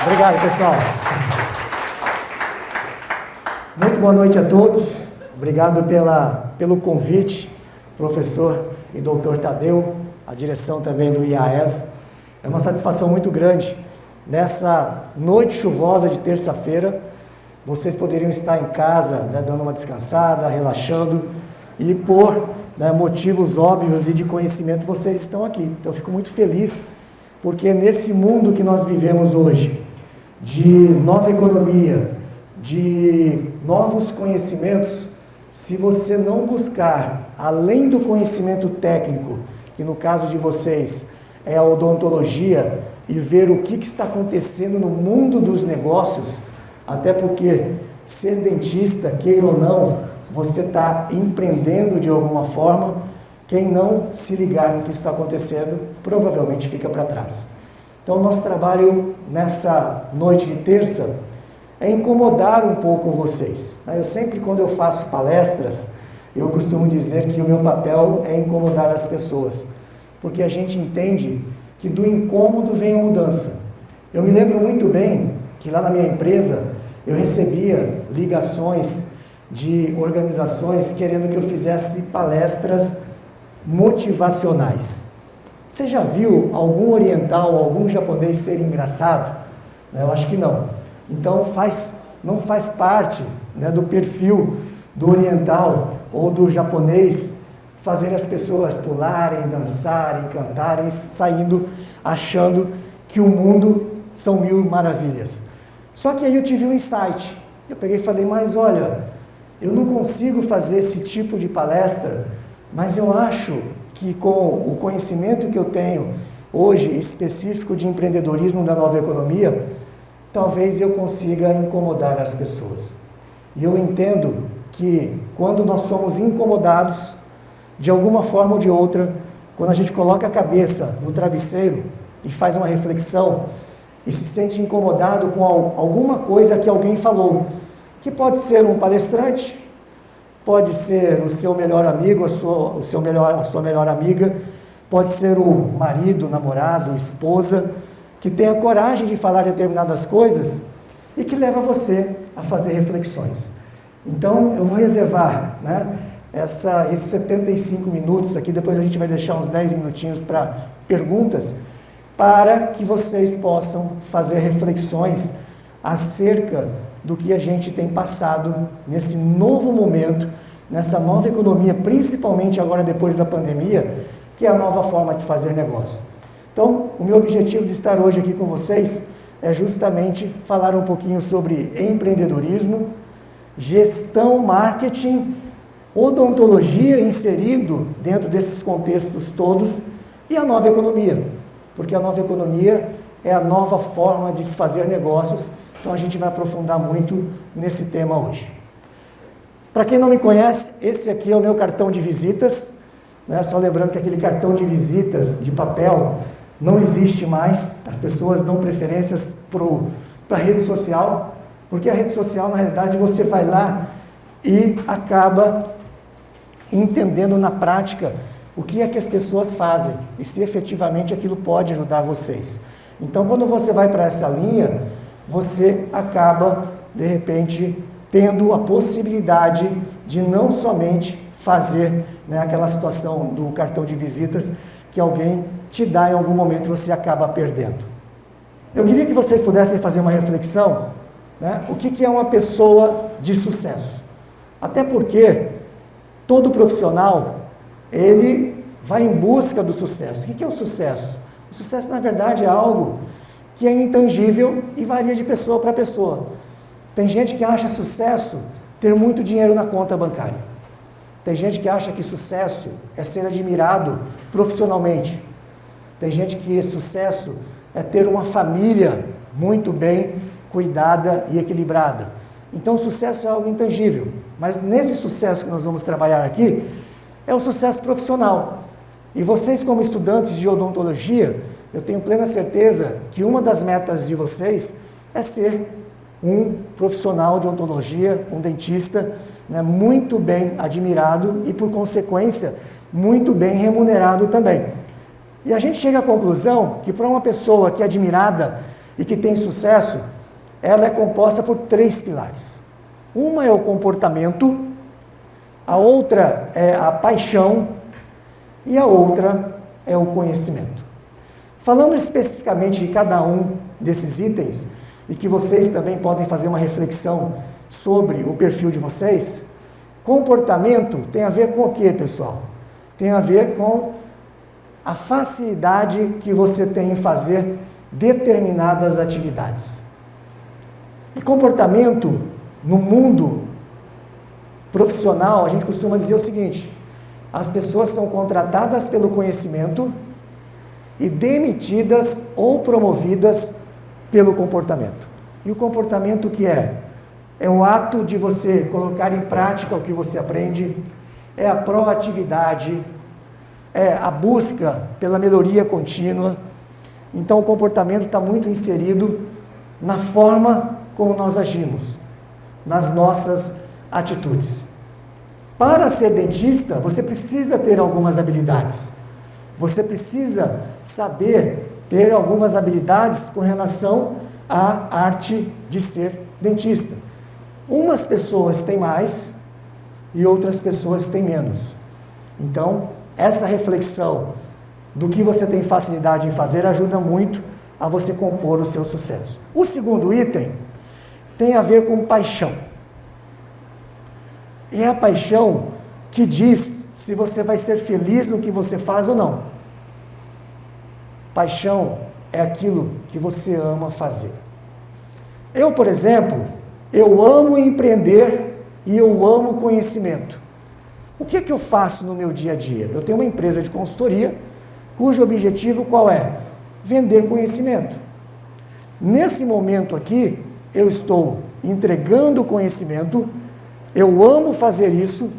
Obrigado, pessoal. Muito boa noite a todos. Obrigado pelo convite, professor e doutor Tadeu, a direção também do IAES. É uma satisfação muito grande. Nessa noite chuvosa de terça-feira, vocês poderiam estar em casa, dando uma descansada, relaxando, e por motivos óbvios e de conhecimento, vocês estão aqui. Então, eu fico muito feliz, porque nesse mundo que nós vivemos hoje, de nova economia, de novos conhecimentos, se você não buscar, além do conhecimento técnico, que no caso de vocês é a odontologia, e ver o que está acontecendo no mundo dos negócios, até porque ser dentista, queira ou não, você está empreendendo de alguma forma. Quem não se ligar no que está acontecendo, provavelmente fica para trás. Então, nosso trabalho nessa noite de terça é incomodar um pouco vocês. Eu sempre, quando eu faço palestras, eu costumo dizer que o meu papel é incomodar as pessoas, porque a gente entende que do incômodo vem a mudança. Eu me lembro muito bem que lá na minha empresa eu recebia ligações de organizações querendo que eu fizesse palestras motivacionais. Você já viu algum oriental, algum japonês ser engraçado? Eu acho que não. Então não faz parte do perfil do oriental ou do japonês fazer as pessoas pularem, dançarem, cantarem, saindo achando que o mundo são mil maravilhas. Só que aí eu tive um insight. Eu peguei e falei, mas olha, eu não consigo fazer esse tipo de palestra, mas eu acho que com o conhecimento que eu tenho hoje, específico de empreendedorismo da nova economia, talvez eu consiga incomodar as pessoas. E eu entendo que quando nós somos incomodados, de alguma forma ou de outra, quando a gente coloca a cabeça no travesseiro e faz uma reflexão e se sente incomodado com alguma coisa que alguém falou, que pode ser um palestrante, pode ser o seu melhor amigo, a sua melhor amiga, pode ser o marido, namorado, esposa, que tem a coragem de falar determinadas coisas e que leva você a fazer reflexões. Então, eu vou reservar esses 75 minutos aqui, depois a gente vai deixar uns 10 minutinhos para perguntas, para que vocês possam fazer reflexões acerca do que a gente tem passado nesse novo momento, nessa nova economia, principalmente agora depois da pandemia, que é a nova forma de fazer negócio. Então, o meu objetivo de estar hoje aqui com vocês é justamente falar um pouquinho sobre empreendedorismo, gestão, marketing, odontologia inserido dentro desses contextos todos e a nova economia, porque a nova economia é a nova forma de se fazer negócios. Então a gente vai aprofundar muito nesse tema hoje. Para quem não me conhece, esse aqui é o meu cartão de visitas, só lembrando que aquele cartão de visitas de papel não existe mais. As pessoas dão preferências para a rede social, porque a rede social, na realidade, você vai lá e acaba entendendo na prática o que é que as pessoas fazem e se efetivamente aquilo pode ajudar vocês. Então, quando você vai para essa linha, você acaba, de repente, tendo a possibilidade de não somente fazer aquela situação do cartão de visitas que alguém te dá em algum momento e você acaba perdendo. Eu queria que vocês pudessem fazer uma reflexão, o que é uma pessoa de sucesso. Até porque todo profissional, ele vai em busca do sucesso. O que é o sucesso? O sucesso, na verdade, é algo que é intangível e varia de pessoa para pessoa. Tem gente que acha sucesso ter muito dinheiro na conta bancária. Tem gente que acha que sucesso é ser admirado profissionalmente. Tem gente que sucesso é ter uma família muito bem cuidada e equilibrada. Então, o sucesso é algo intangível. Mas nesse sucesso que nós vamos trabalhar aqui, é o sucesso profissional. E vocês, como estudantes de odontologia, eu tenho plena certeza que uma das metas de vocês é ser um profissional de odontologia, um dentista, muito bem admirado e, por consequência, muito bem remunerado também. E a gente chega à conclusão que para uma pessoa que é admirada e que tem sucesso, ela é composta por 3 pilares. Uma é o comportamento, a outra é a paixão e a outra é o conhecimento. Falando especificamente de cada um desses itens, e que vocês também podem fazer uma reflexão sobre o perfil de vocês, comportamento tem a ver com o que, pessoal? Tem a ver com a facilidade que você tem em fazer determinadas atividades. E comportamento, no mundo profissional, a gente costuma dizer o seguinte: as pessoas são contratadas pelo conhecimento e demitidas ou promovidas pelo comportamento. E o comportamento, o que é? É o ato de você colocar em prática o que você aprende, é a proatividade, é a busca pela melhoria contínua. Então o comportamento está muito inserido na forma como nós agimos, nas nossas atitudes. Para ser dentista, você precisa ter algumas habilidades. Você precisa saber ter algumas habilidades com relação à arte de ser dentista. Umas pessoas têm mais e outras pessoas têm menos. Então, essa reflexão do que você tem facilidade em fazer ajuda muito a você compor o seu sucesso. O segundo item tem a ver com paixão. E é a paixão que diz se você vai ser feliz no que você faz ou não. Paixão é aquilo que você ama fazer. Eu, por exemplo, eu amo empreender e eu amo conhecimento. O que eu faço no meu dia a dia? Eu tenho uma empresa de consultoria, cujo objetivo qual é? Vender conhecimento. Nesse momento aqui, eu estou entregando conhecimento, eu amo fazer isso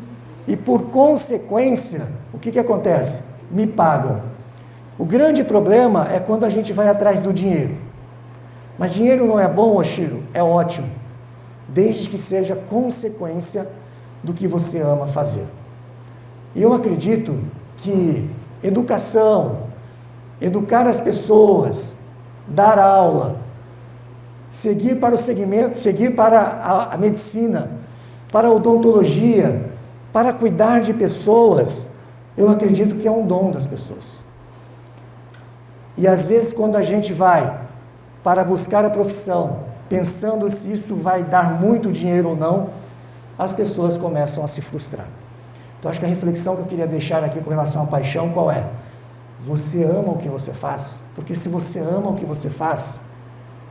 e, por consequência, o que acontece? Me pagam. O grande problema é quando a gente vai atrás do dinheiro. Mas dinheiro não é bom, Oshiro? É ótimo, desde que seja consequência do que você ama fazer. E eu acredito que educação, educar as pessoas, dar aula, seguir para o segmento, seguir para a medicina, para a odontologia, para cuidar de pessoas, eu acredito que é um dom das pessoas. E às vezes quando a gente vai para buscar a profissão, pensando se isso vai dar muito dinheiro ou não, as pessoas começam a se frustrar. Então acho que a reflexão que eu queria deixar aqui com relação à paixão, qual é? Você ama o que você faz? Porque se você ama o que você faz,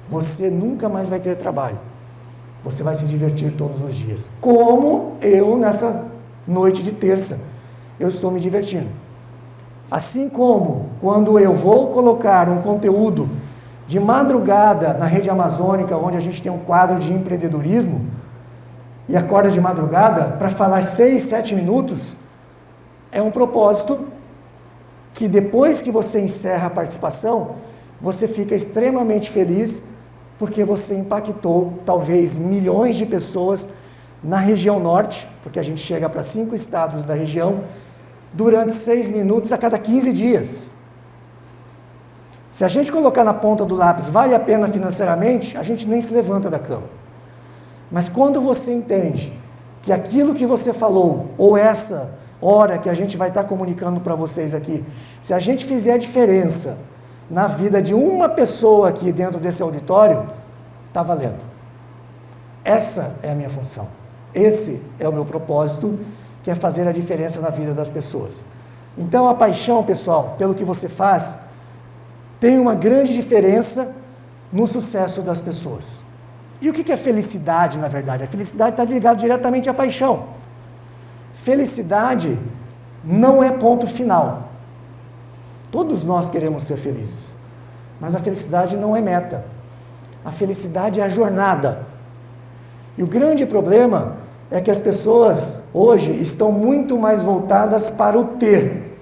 você nunca mais vai ter trabalho. Você vai se divertir todos os dias. Como eu nessa noite de terça, eu estou me divertindo. Assim como quando eu vou colocar um conteúdo de madrugada na rede amazônica, onde a gente tem um quadro de empreendedorismo, e acorda de madrugada para falar 6, 7 minutos, é um propósito que depois que você encerra a participação, você fica extremamente feliz, porque você impactou talvez milhões de pessoas na região norte, porque a gente chega para 5 estados da região, durante 6 minutos a cada 15 dias. Se a gente colocar na ponta do lápis, vale a pena financeiramente, a gente nem se levanta da cama. Mas quando você entende que aquilo que você falou, ou essa hora que a gente vai estar comunicando para vocês aqui, se a gente fizer a diferença na vida de uma pessoa aqui dentro desse auditório, está valendo. Essa é a minha função. Esse é o meu propósito, que é fazer a diferença na vida das pessoas. Então a paixão, pessoal, pelo que você faz, tem uma grande diferença no sucesso das pessoas. E o que é felicidade, na verdade? A felicidade está ligada diretamente à paixão. Felicidade não é ponto final. Todos nós queremos ser felizes, mas a felicidade não é meta. A felicidade é a jornada. E o grande problema é que as pessoas hoje estão muito mais voltadas para o ter.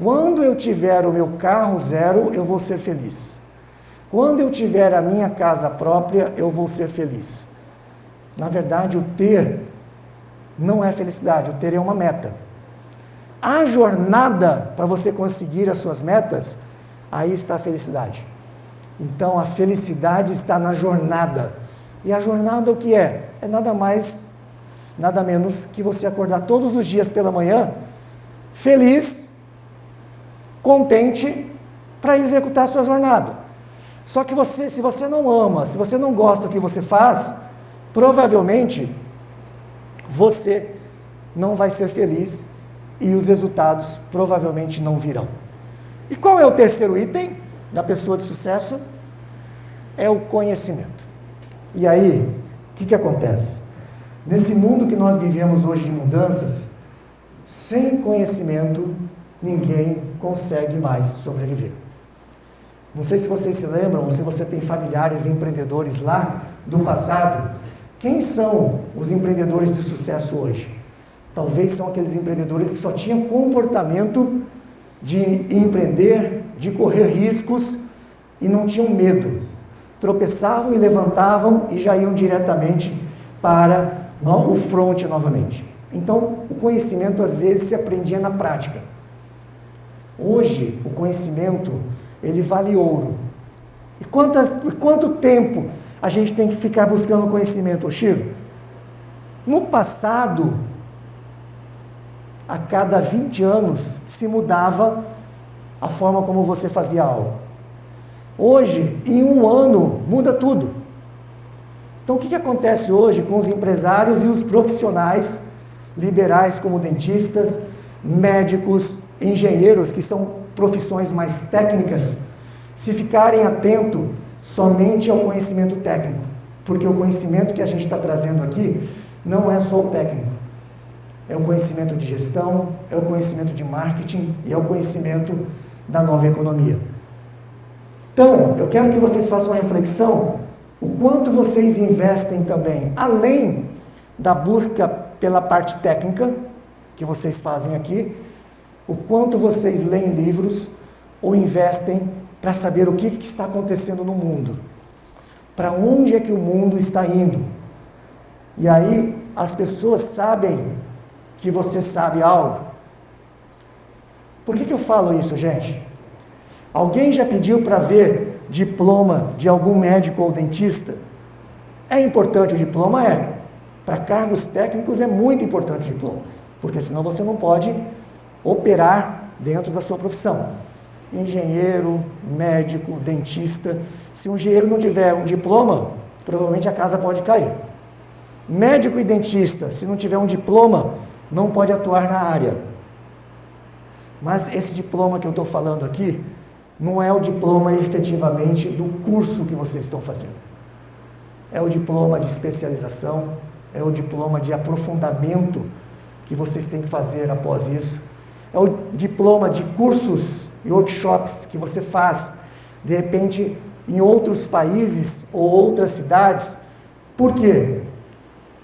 Quando eu tiver o meu carro zero, eu vou ser feliz. Quando eu tiver a minha casa própria, eu vou ser feliz. Na verdade, o ter não é felicidade, o ter é uma meta. A jornada para você conseguir as suas metas, aí está a felicidade. Então a felicidade está na jornada. E a jornada o que é? É nada mais, nada menos que você acordar todos os dias pela manhã, feliz, contente, para executar a sua jornada. Só que se você não ama, se você não gosta do que você faz, provavelmente você não vai ser feliz e os resultados provavelmente não virão. E qual é o terceiro item da pessoa de sucesso? É o conhecimento. E aí, o que acontece? Nesse mundo que nós vivemos hoje de mudanças, sem conhecimento, ninguém consegue mais sobreviver. Não sei se vocês se lembram, ou se você tem familiares empreendedores lá do passado. Quem são os empreendedores de sucesso hoje? Talvez são aqueles empreendedores que só tinham comportamento de empreender, de correr riscos e não tinham medo. Tropeçavam e levantavam e já iam diretamente para o front novamente. Então, o conhecimento às vezes se aprendia na prática. Hoje, o conhecimento, ele vale ouro. E quanto tempo a gente tem que ficar buscando conhecimento, Chiro? No passado, a cada 20 anos, se mudava a forma como você fazia algo. Hoje, em um ano, muda tudo. Então, o que acontece hoje com os empresários e os profissionais liberais, como dentistas, médicos, engenheiros, que são profissões mais técnicas, se ficarem atentos somente ao conhecimento técnico? Porque o conhecimento que a gente está trazendo aqui não é só o técnico. É o conhecimento de gestão, é o conhecimento de marketing e é o conhecimento da nova economia. Então, eu quero que vocês façam uma reflexão, o quanto vocês investem também, além da busca pela parte técnica, que vocês fazem aqui, o quanto vocês leem livros ou investem para saber o que está acontecendo no mundo, para onde é que o mundo está indo. E aí, as pessoas sabem que você sabe algo. Por que eu falo isso, gente? Alguém já pediu para ver diploma de algum médico ou dentista? É importante o diploma? É. Para cargos técnicos é muito importante o diploma, porque senão você não pode operar dentro da sua profissão. Engenheiro, médico, dentista. Se um engenheiro não tiver um diploma, provavelmente a casa pode cair. Médico e dentista, se não tiver um diploma, não pode atuar na área. Mas esse diploma que eu estou falando aqui, não é o diploma efetivamente do curso que vocês estão fazendo. É o diploma de especialização, é o diploma de aprofundamento que vocês têm que fazer após isso. É o diploma de cursos e workshops que você faz, de repente, em outros países ou outras cidades. Por quê?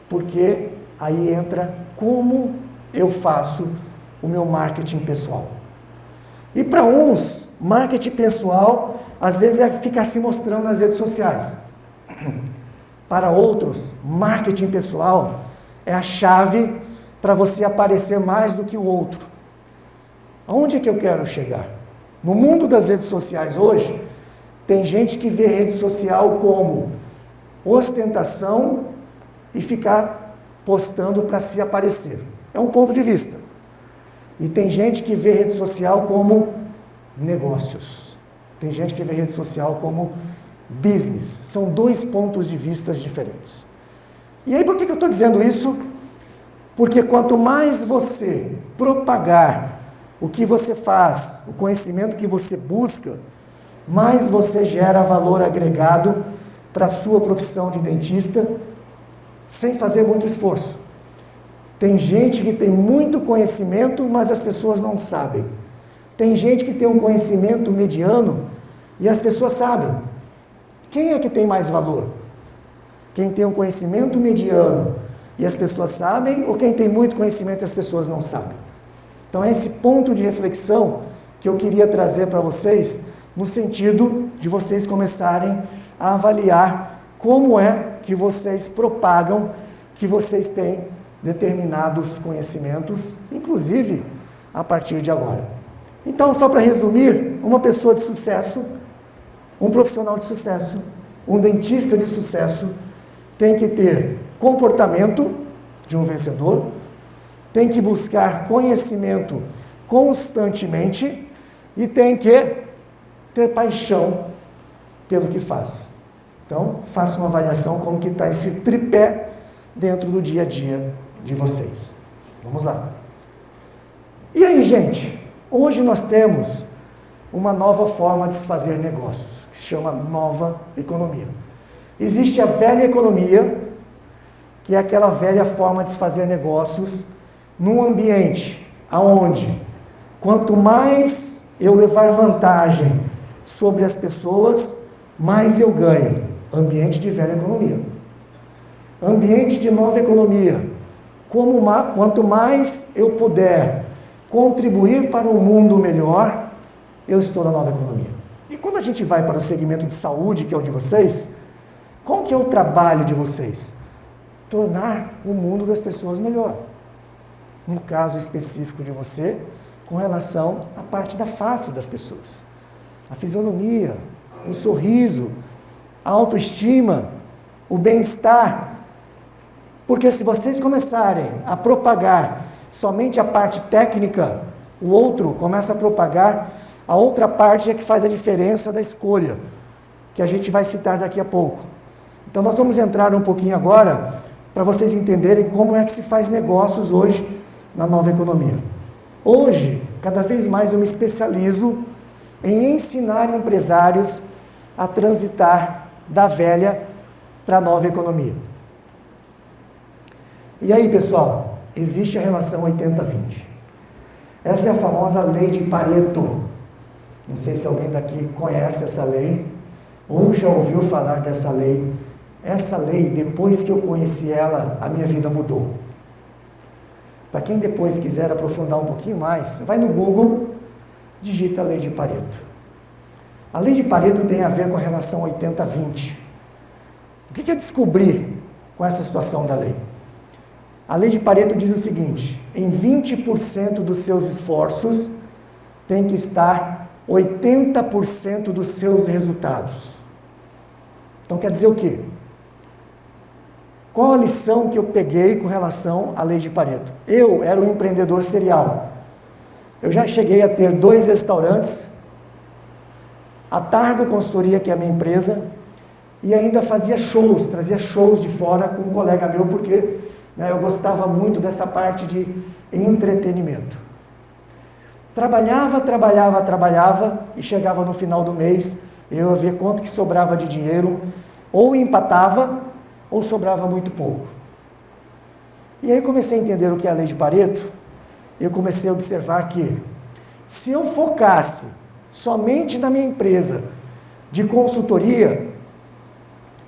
Porque aí entra como eu faço o meu marketing pessoal. E para uns, marketing pessoal, às vezes é ficar se mostrando nas redes sociais. Para outros, marketing pessoal é a chave para você aparecer mais do que o outro. Aonde é que eu quero chegar? No mundo das redes sociais hoje, tem gente que vê rede social como ostentação e ficar postando para se aparecer. É um ponto de vista. E tem gente que vê rede social como negócios. Tem gente que vê rede social como business. São dois pontos de vista diferentes. E aí, por que eu estou dizendo isso? Porque quanto mais você propagar o que você faz, o conhecimento que você busca, mais você gera valor agregado para a sua profissão de dentista, sem fazer muito esforço. Tem gente que tem muito conhecimento, mas as pessoas não sabem. Tem gente que tem um conhecimento mediano e as pessoas sabem. Quem é que tem mais valor? Quem tem um conhecimento mediano e as pessoas sabem, ou quem tem muito conhecimento e as pessoas não sabem? Então é esse ponto de reflexão que eu queria trazer para vocês, no sentido de vocês começarem a avaliar como é que vocês propagam que vocês têm determinados conhecimentos, inclusive a partir de agora. Então, só para resumir, uma pessoa de sucesso, Um profissional de sucesso, um dentista de sucesso, tem que ter comportamento de um vencedor, tem que buscar conhecimento constantemente e tem que ter paixão pelo que faz. Então, faça uma avaliação como que está esse tripé dentro do dia a dia de vocês. Vamos lá. E aí, gente? Hoje nós temos uma nova forma de se fazer negócios, que se chama nova economia. Existe a velha economia, que é aquela velha forma de se fazer negócios num ambiente onde, quanto mais eu levar vantagem sobre as pessoas, mais eu ganho. Ambiente de velha economia. Ambiente de nova economia. Quanto mais eu puder contribuir para um mundo melhor, eu estou na nova economia. E quando a gente vai para o segmento de saúde, que é o de vocês, qual que é o trabalho de vocês? Tornar o mundo das pessoas melhor. No caso específico de você, com relação à parte da face das pessoas. A fisionomia, o sorriso, a autoestima, o bem-estar. Porque se vocês começarem a propagar somente a parte técnica, o outro começa a propagar a outra parte é que faz a diferença da escolha, que a gente vai citar daqui a pouco. Então nós vamos entrar um pouquinho agora para vocês entenderem como é que se faz negócios hoje na nova economia. Hoje, cada vez mais eu me especializo em ensinar empresários a transitar da velha para a nova economia. E aí, pessoal, existe a relação 80-20. Essa é a famosa lei de Pareto. Não sei se alguém daqui conhece essa lei ou já ouviu falar dessa lei. Essa lei, depois que eu conheci ela, a minha vida mudou. Para quem depois quiser aprofundar um pouquinho mais, vai no Google, digita a lei de Pareto. A lei de Pareto tem a ver com a relação 80-20. O que eu descobri com essa situação da lei? A lei de Pareto diz o seguinte: em 20% dos seus esforços tem que estar 80% dos seus resultados. Então quer dizer o quê? Qual a lição que eu peguei com relação à lei de Pareto? Eu era um empreendedor serial. Eu já cheguei a ter 2 restaurantes, a Targo Consultoria, que é a minha empresa, e ainda fazia shows, trazia shows de fora com um colega meu, porque eu gostava muito dessa parte de entretenimento. Trabalhava e chegava no final do mês, eu ia ver quanto que sobrava de dinheiro, ou empatava, ou sobrava muito pouco. E aí comecei a entender o que é a lei de Pareto, eu comecei a observar que, se eu focasse somente na minha empresa de consultoria,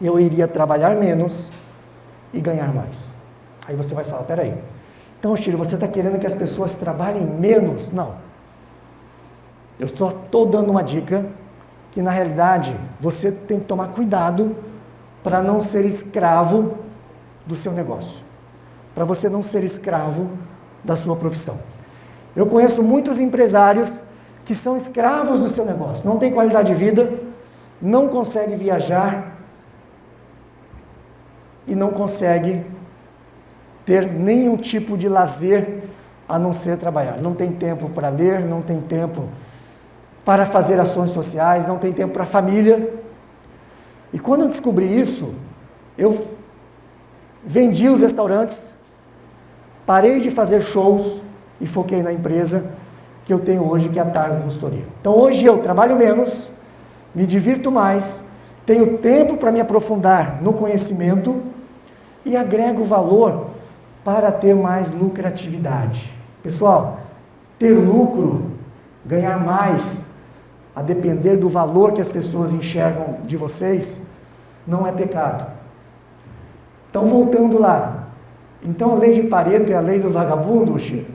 eu iria trabalhar menos e ganhar mais. Aí você vai falar, peraí, então, Chiro, você está querendo que as pessoas trabalhem menos? Não. Eu só estou dando uma dica que, na realidade, você tem que tomar cuidado para não ser escravo do seu negócio. Para você não ser escravo da sua profissão. Eu conheço muitos empresários que são escravos do seu negócio. Não tem qualidade de vida, não consegue viajar e não consegue ter nenhum tipo de lazer a não ser trabalhar. Não tem tempo para ler, não tem tempo para fazer ações sociais, não tem tempo para a família. E quando eu descobri isso, eu vendi os restaurantes, parei de fazer shows e foquei na empresa que eu tenho hoje, que é a Targo Consultoria. Então hoje eu trabalho menos, me divirto mais, tenho tempo para me aprofundar no conhecimento e agrego valor para ter mais lucratividade. Pessoal, ter lucro, ganhar mais, a depender do valor que as pessoas enxergam de vocês, não é pecado. Então, voltando lá. Então, a lei de Pareto é a lei do vagabundo, Chico?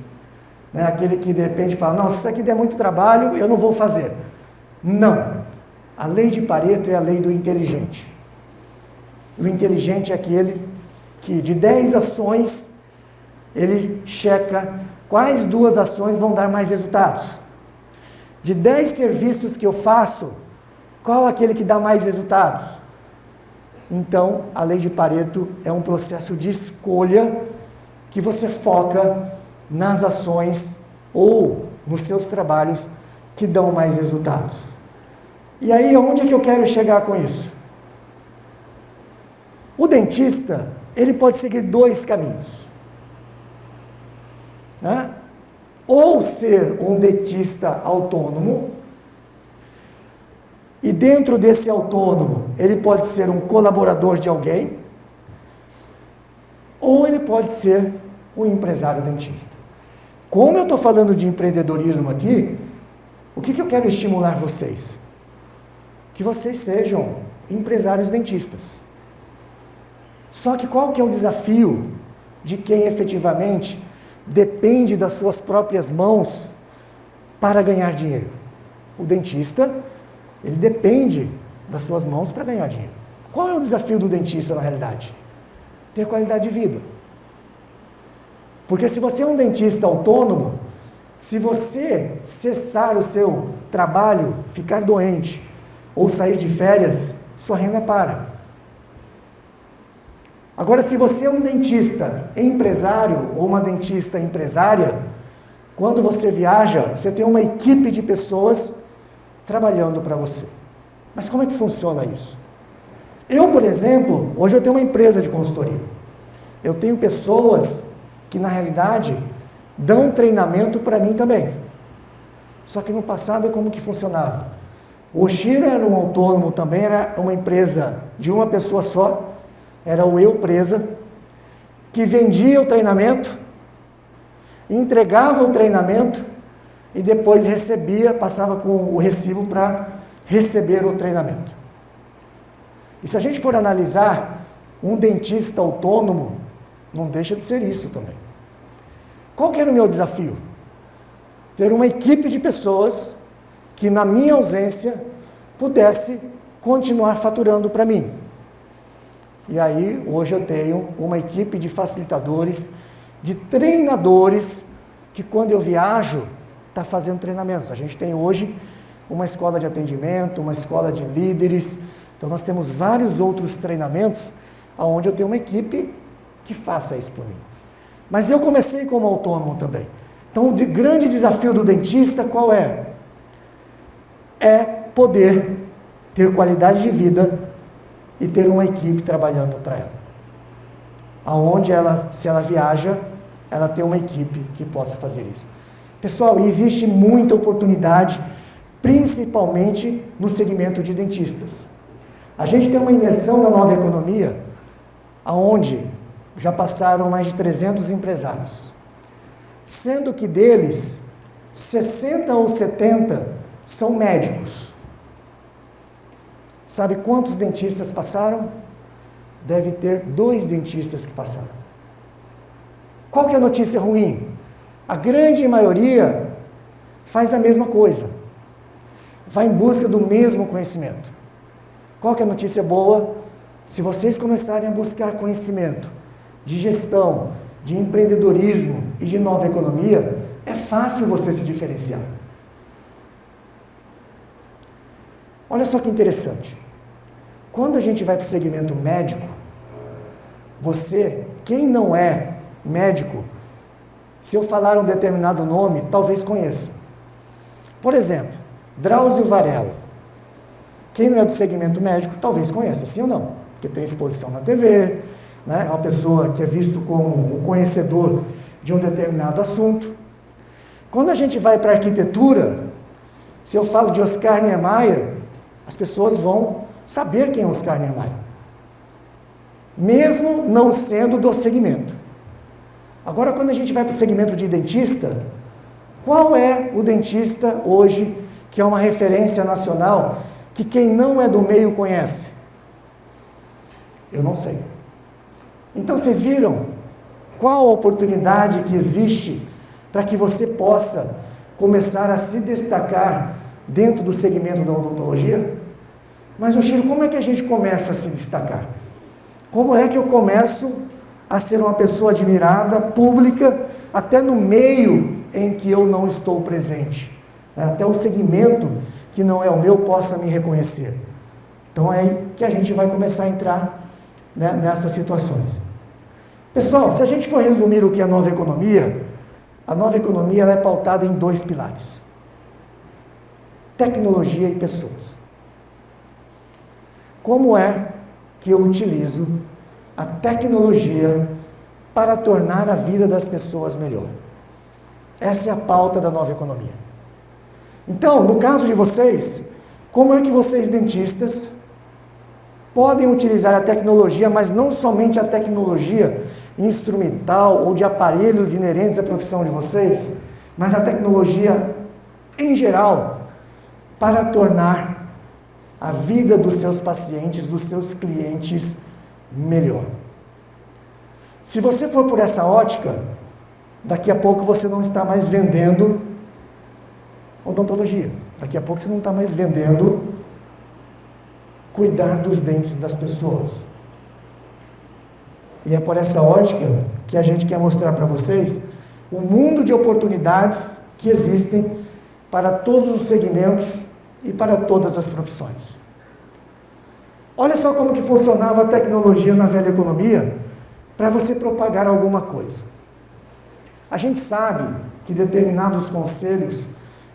Aquele que de repente fala, não, se isso aqui der muito trabalho, eu não vou fazer. Não. A lei de Pareto é a lei do inteligente. O inteligente é aquele que de 10 ações, ele checa quais 2 ações vão dar mais resultados. De 10 serviços que eu faço, Qual aquele que dá mais resultados? Então, a lei de Pareto é um processo de escolha que você foca nas ações ou nos seus trabalhos que dão mais resultados. E aí, aonde é que eu quero chegar com isso? O dentista, ele pode seguir dois caminhos, né? Ou ser um dentista autônomo, e dentro desse autônomo, ele pode ser um colaborador de alguém, ou ele pode ser um empresário dentista. Como eu estou falando de empreendedorismo aqui, o que eu quero estimular vocês? Que vocês sejam empresários dentistas. Só que qual que é o desafio de quem efetivamente depende das suas próprias mãos para ganhar dinheiro? O dentista, ele depende das suas mãos para ganhar dinheiro. Qual é o desafio do dentista na realidade? Ter qualidade de vida. Porque se você é um dentista autônomo, se você cessar o seu trabalho, ficar doente ou sair de férias, sua renda para. Agora, se você é um dentista empresário ou uma dentista empresária, quando você viaja, você tem uma equipe de pessoas trabalhando para você. Mas como é que funciona isso? Eu, por exemplo, hoje eu tenho uma empresa de consultoria. Eu tenho pessoas que, na realidade, dão treinamento para mim também. Só que no passado, como que funcionava? O Oshiro era um autônomo também, era uma empresa de uma pessoa só, era o eu presa, que vendia o treinamento, entregava o treinamento e depois recebia, passava com o recibo para receber o treinamento. E se a gente for analisar, um dentista autônomo não deixa de ser isso também. Qual que era o meu desafio? Ter uma equipe de pessoas que, na minha ausência, pudesse continuar faturando para mim. E aí, hoje eu tenho uma equipe de facilitadores, de treinadores, que quando eu viajo, está fazendo treinamentos. A gente tem hoje uma escola de atendimento, uma escola de líderes, então nós temos vários outros treinamentos, onde eu tenho uma equipe que faça isso por mim. Mas eu comecei como autônomo também. Então, o grande desafio do dentista, qual é? É poder ter qualidade de vida e ter uma equipe trabalhando para ela. Aonde ela, se ela viaja, ela tem uma equipe que possa fazer isso. Pessoal, existe muita oportunidade, principalmente no segmento de dentistas. A gente tem uma imersão na nova economia, aonde já passaram mais de 300 empresários. Sendo que deles, 60 ou 70 são médicos. Sabe quantos dentistas passaram? Deve ter 2 dentistas que passaram. Qual que é a notícia ruim? A grande maioria faz a mesma coisa. Vai em busca do mesmo conhecimento. Qual que é a notícia boa? Se vocês começarem a buscar conhecimento de gestão, de empreendedorismo e de nova economia, é fácil você se diferenciar. Olha só que interessante. Quando a gente vai para o segmento médico, você, quem não é médico, se eu falar um determinado nome, talvez conheça. Por exemplo, Drauzio Varela. Quem não é do segmento médico, talvez conheça, sim ou não? Porque tem exposição na TV, né? É uma pessoa que é visto como um conhecedor de um determinado assunto. Quando a gente vai para a arquitetura, se eu falo de Oscar Niemeyer, as pessoas vão saber quem é Oscar Niemeyer, mesmo não sendo do segmento. Agora, quando a gente vai para o segmento de dentista, qual é o dentista hoje que é uma referência nacional que quem não é do meio conhece? Eu não sei. Então, vocês viram qual a oportunidade que existe para que você possa começar a se destacar dentro do segmento da odontologia? Mas, Oshiro, como é que a gente começa a se destacar? Como é que eu começo a ser uma pessoa admirada, pública, até no meio em que eu não estou presente? Até o segmento que não é o meu possa me reconhecer. Então é aí que a gente vai começar a entrar, né, nessas situações. Pessoal, se a gente for resumir o que é a nova economia ela é pautada em 2 pilares: tecnologia e pessoas. Como é que eu utilizo a tecnologia para tornar a vida das pessoas melhor? Essa é a pauta da nova economia. Então, no caso de vocês, como é que vocês, dentistas, podem utilizar a tecnologia, mas não somente a tecnologia instrumental ou de aparelhos inerentes à profissão de vocês, mas a tecnologia em geral, para tornar a vida dos seus pacientes, dos seus clientes, melhor. Se você for por essa ótica, daqui a pouco você não está mais vendendo odontologia. Daqui a pouco você não está mais vendendo cuidar dos dentes das pessoas. E é por essa ótica que a gente quer mostrar para vocês o mundo de oportunidades que existem para todos os segmentos e para todas as profissões. Olha só como que funcionava a tecnologia na velha economia para você propagar alguma coisa. A gente sabe que determinados conselhos,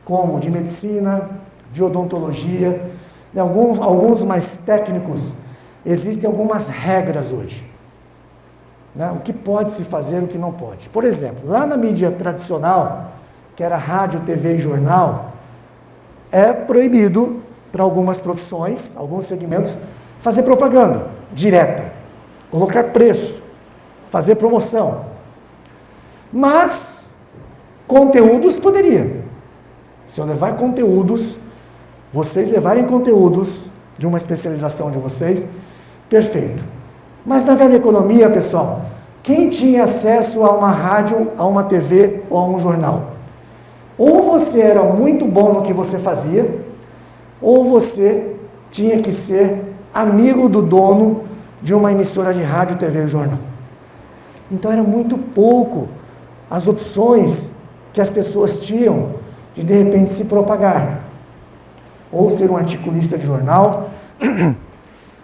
como de medicina, de odontologia, alguns mais técnicos, existem algumas regras hoje. Né? O que pode se fazer, o que não pode. Por exemplo, lá na mídia tradicional, que era rádio, TV e jornal, é proibido para algumas profissões, alguns segmentos, fazer propaganda direta, colocar preço, fazer promoção. Mas conteúdos poderia. Se eu levar conteúdos, vocês levarem conteúdos de uma especialização de vocês, perfeito. Mas na velha economia, pessoal, quem tinha acesso a uma rádio, a uma TV ou a um jornal? Ou você era muito bom no que você fazia, ou você tinha que ser amigo do dono de uma emissora de rádio, TV e jornal. Então era muito pouco as opções que as pessoas tinham de repente se propagar. Ou ser um articulista de jornal,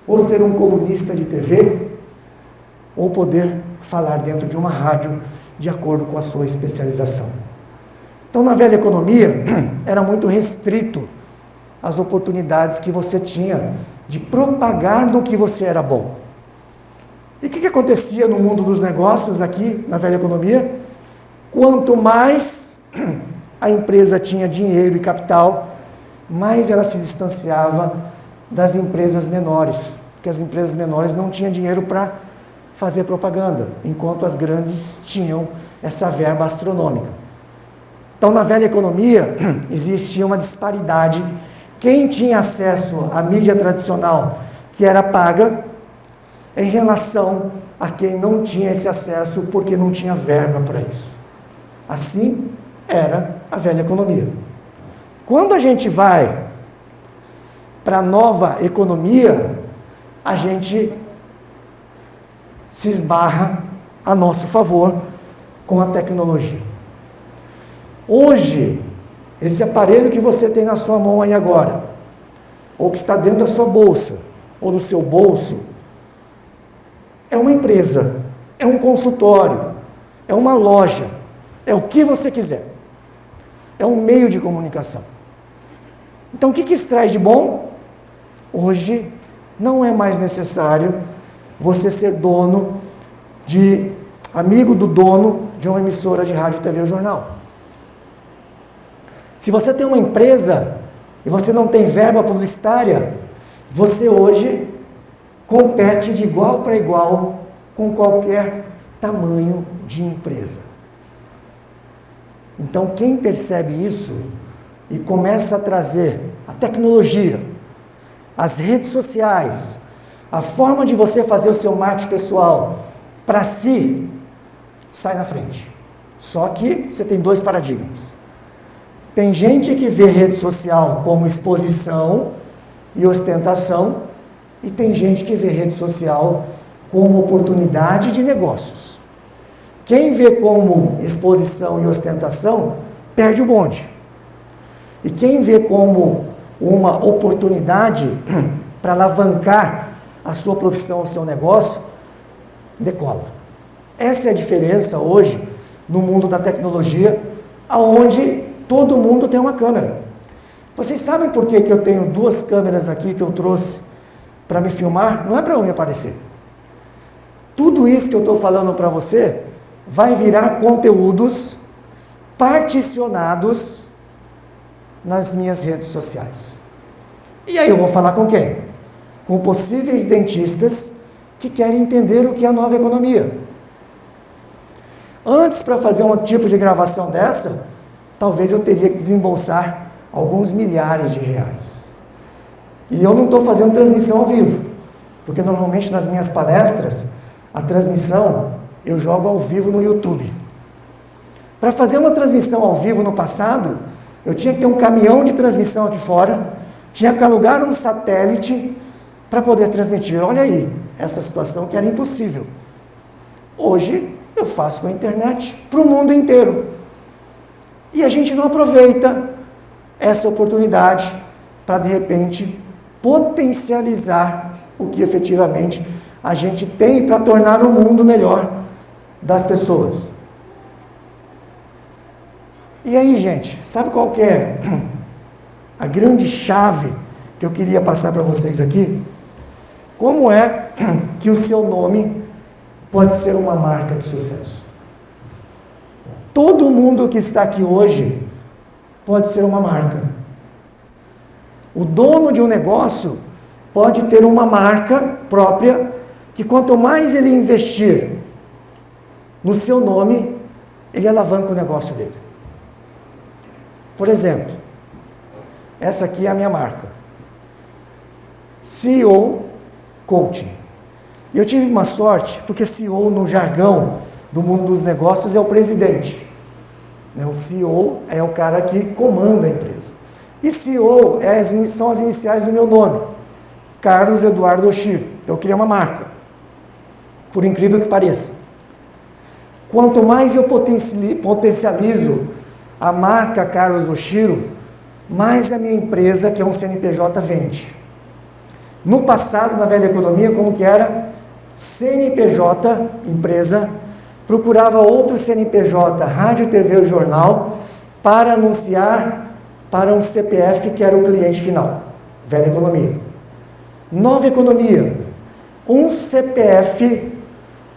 ou ser um colunista de TV, ou poder falar dentro de uma rádio de acordo com a sua especialização. Então, na velha economia, era muito restrito as oportunidades que você tinha de propagar no que você era bom. E o que acontecia no mundo dos negócios aqui, na velha economia? Quanto mais a empresa tinha dinheiro e capital, mais ela se distanciava das empresas menores, porque as empresas menores não tinham dinheiro para fazer propaganda, enquanto as grandes tinham essa verba astronômica. Então, na velha economia, existia uma disparidade. Quem tinha acesso à mídia tradicional, que era paga, em relação a quem não tinha esse acesso porque não tinha verba para isso. Assim era a velha economia. Quando a gente vai para a nova economia, a gente se esbarra a nosso favor com a tecnologia. Hoje, esse aparelho que você tem na sua mão aí agora, ou que está dentro da sua bolsa, ou do seu bolso, é uma empresa, é um consultório, é uma loja, é o que você quiser. É um meio de comunicação. Então, o que isso traz de bom? Hoje, não é mais necessário você ser amigo do dono de uma emissora de rádio, TV ou jornal. Se você tem uma empresa e você não tem verba publicitária, você hoje compete de igual para igual com qualquer tamanho de empresa. Então, quem percebe isso e começa a trazer a tecnologia, as redes sociais, a forma de você fazer o seu marketing pessoal para si, sai na frente. Só que você tem 2 paradigmas. Tem gente que vê rede social como exposição e ostentação, e tem gente que vê rede social como oportunidade de negócios. Quem vê como exposição e ostentação, perde o bonde. E quem vê como uma oportunidade para alavancar a sua profissão, o seu negócio, decola. Essa é a diferença hoje no mundo da tecnologia, onde todo mundo tem uma câmera. Vocês sabem por que eu tenho 2 câmeras aqui que eu trouxe para me filmar? Não é para eu me aparecer. Tudo isso que eu estou falando para você vai virar conteúdos particionados nas minhas redes sociais. E aí eu vou falar com quem? Com possíveis dentistas que querem entender o que é a nova economia. Antes, para fazer um tipo de gravação dessa, talvez eu teria que desembolsar alguns milhares de reais. E eu não estou fazendo transmissão ao vivo, porque normalmente nas minhas palestras, a transmissão eu jogo ao vivo no YouTube. Para fazer uma transmissão ao vivo no passado, eu tinha que ter um caminhão de transmissão aqui fora, tinha que alugar um satélite para poder transmitir. Olha aí, essa situação que era impossível. Hoje, eu faço com a internet para o mundo inteiro. E a gente não aproveita essa oportunidade para, de repente, potencializar o que efetivamente a gente tem para tornar o mundo melhor das pessoas. E aí, gente, sabe qual que é a grande chave que eu queria passar para vocês aqui? Como é que o seu nome pode ser uma marca de sucesso? Todo mundo que está aqui hoje pode ser uma marca. O dono de um negócio pode ter uma marca própria que quanto mais ele investir no seu nome, ele alavanca o negócio dele. Por exemplo, essa aqui é a minha marca. CEO Coaching. E eu tive uma sorte, porque CEO no jargão do mundo dos negócios é o presidente. O CEO é o cara que comanda a empresa. E CEO são as iniciais do meu nome, Carlos Eduardo Oshiro. Então eu criei uma marca, por incrível que pareça. Quanto mais eu potencializo a marca Carlos Oshiro, mais a minha empresa, que é um CNPJ, vende. No passado, na velha economia, como que era? CNPJ, empresa, procurava outro CNPJ, rádio, TV ou jornal, para anunciar para um CPF que era o cliente final. Velha economia. Nova economia. Um CPF,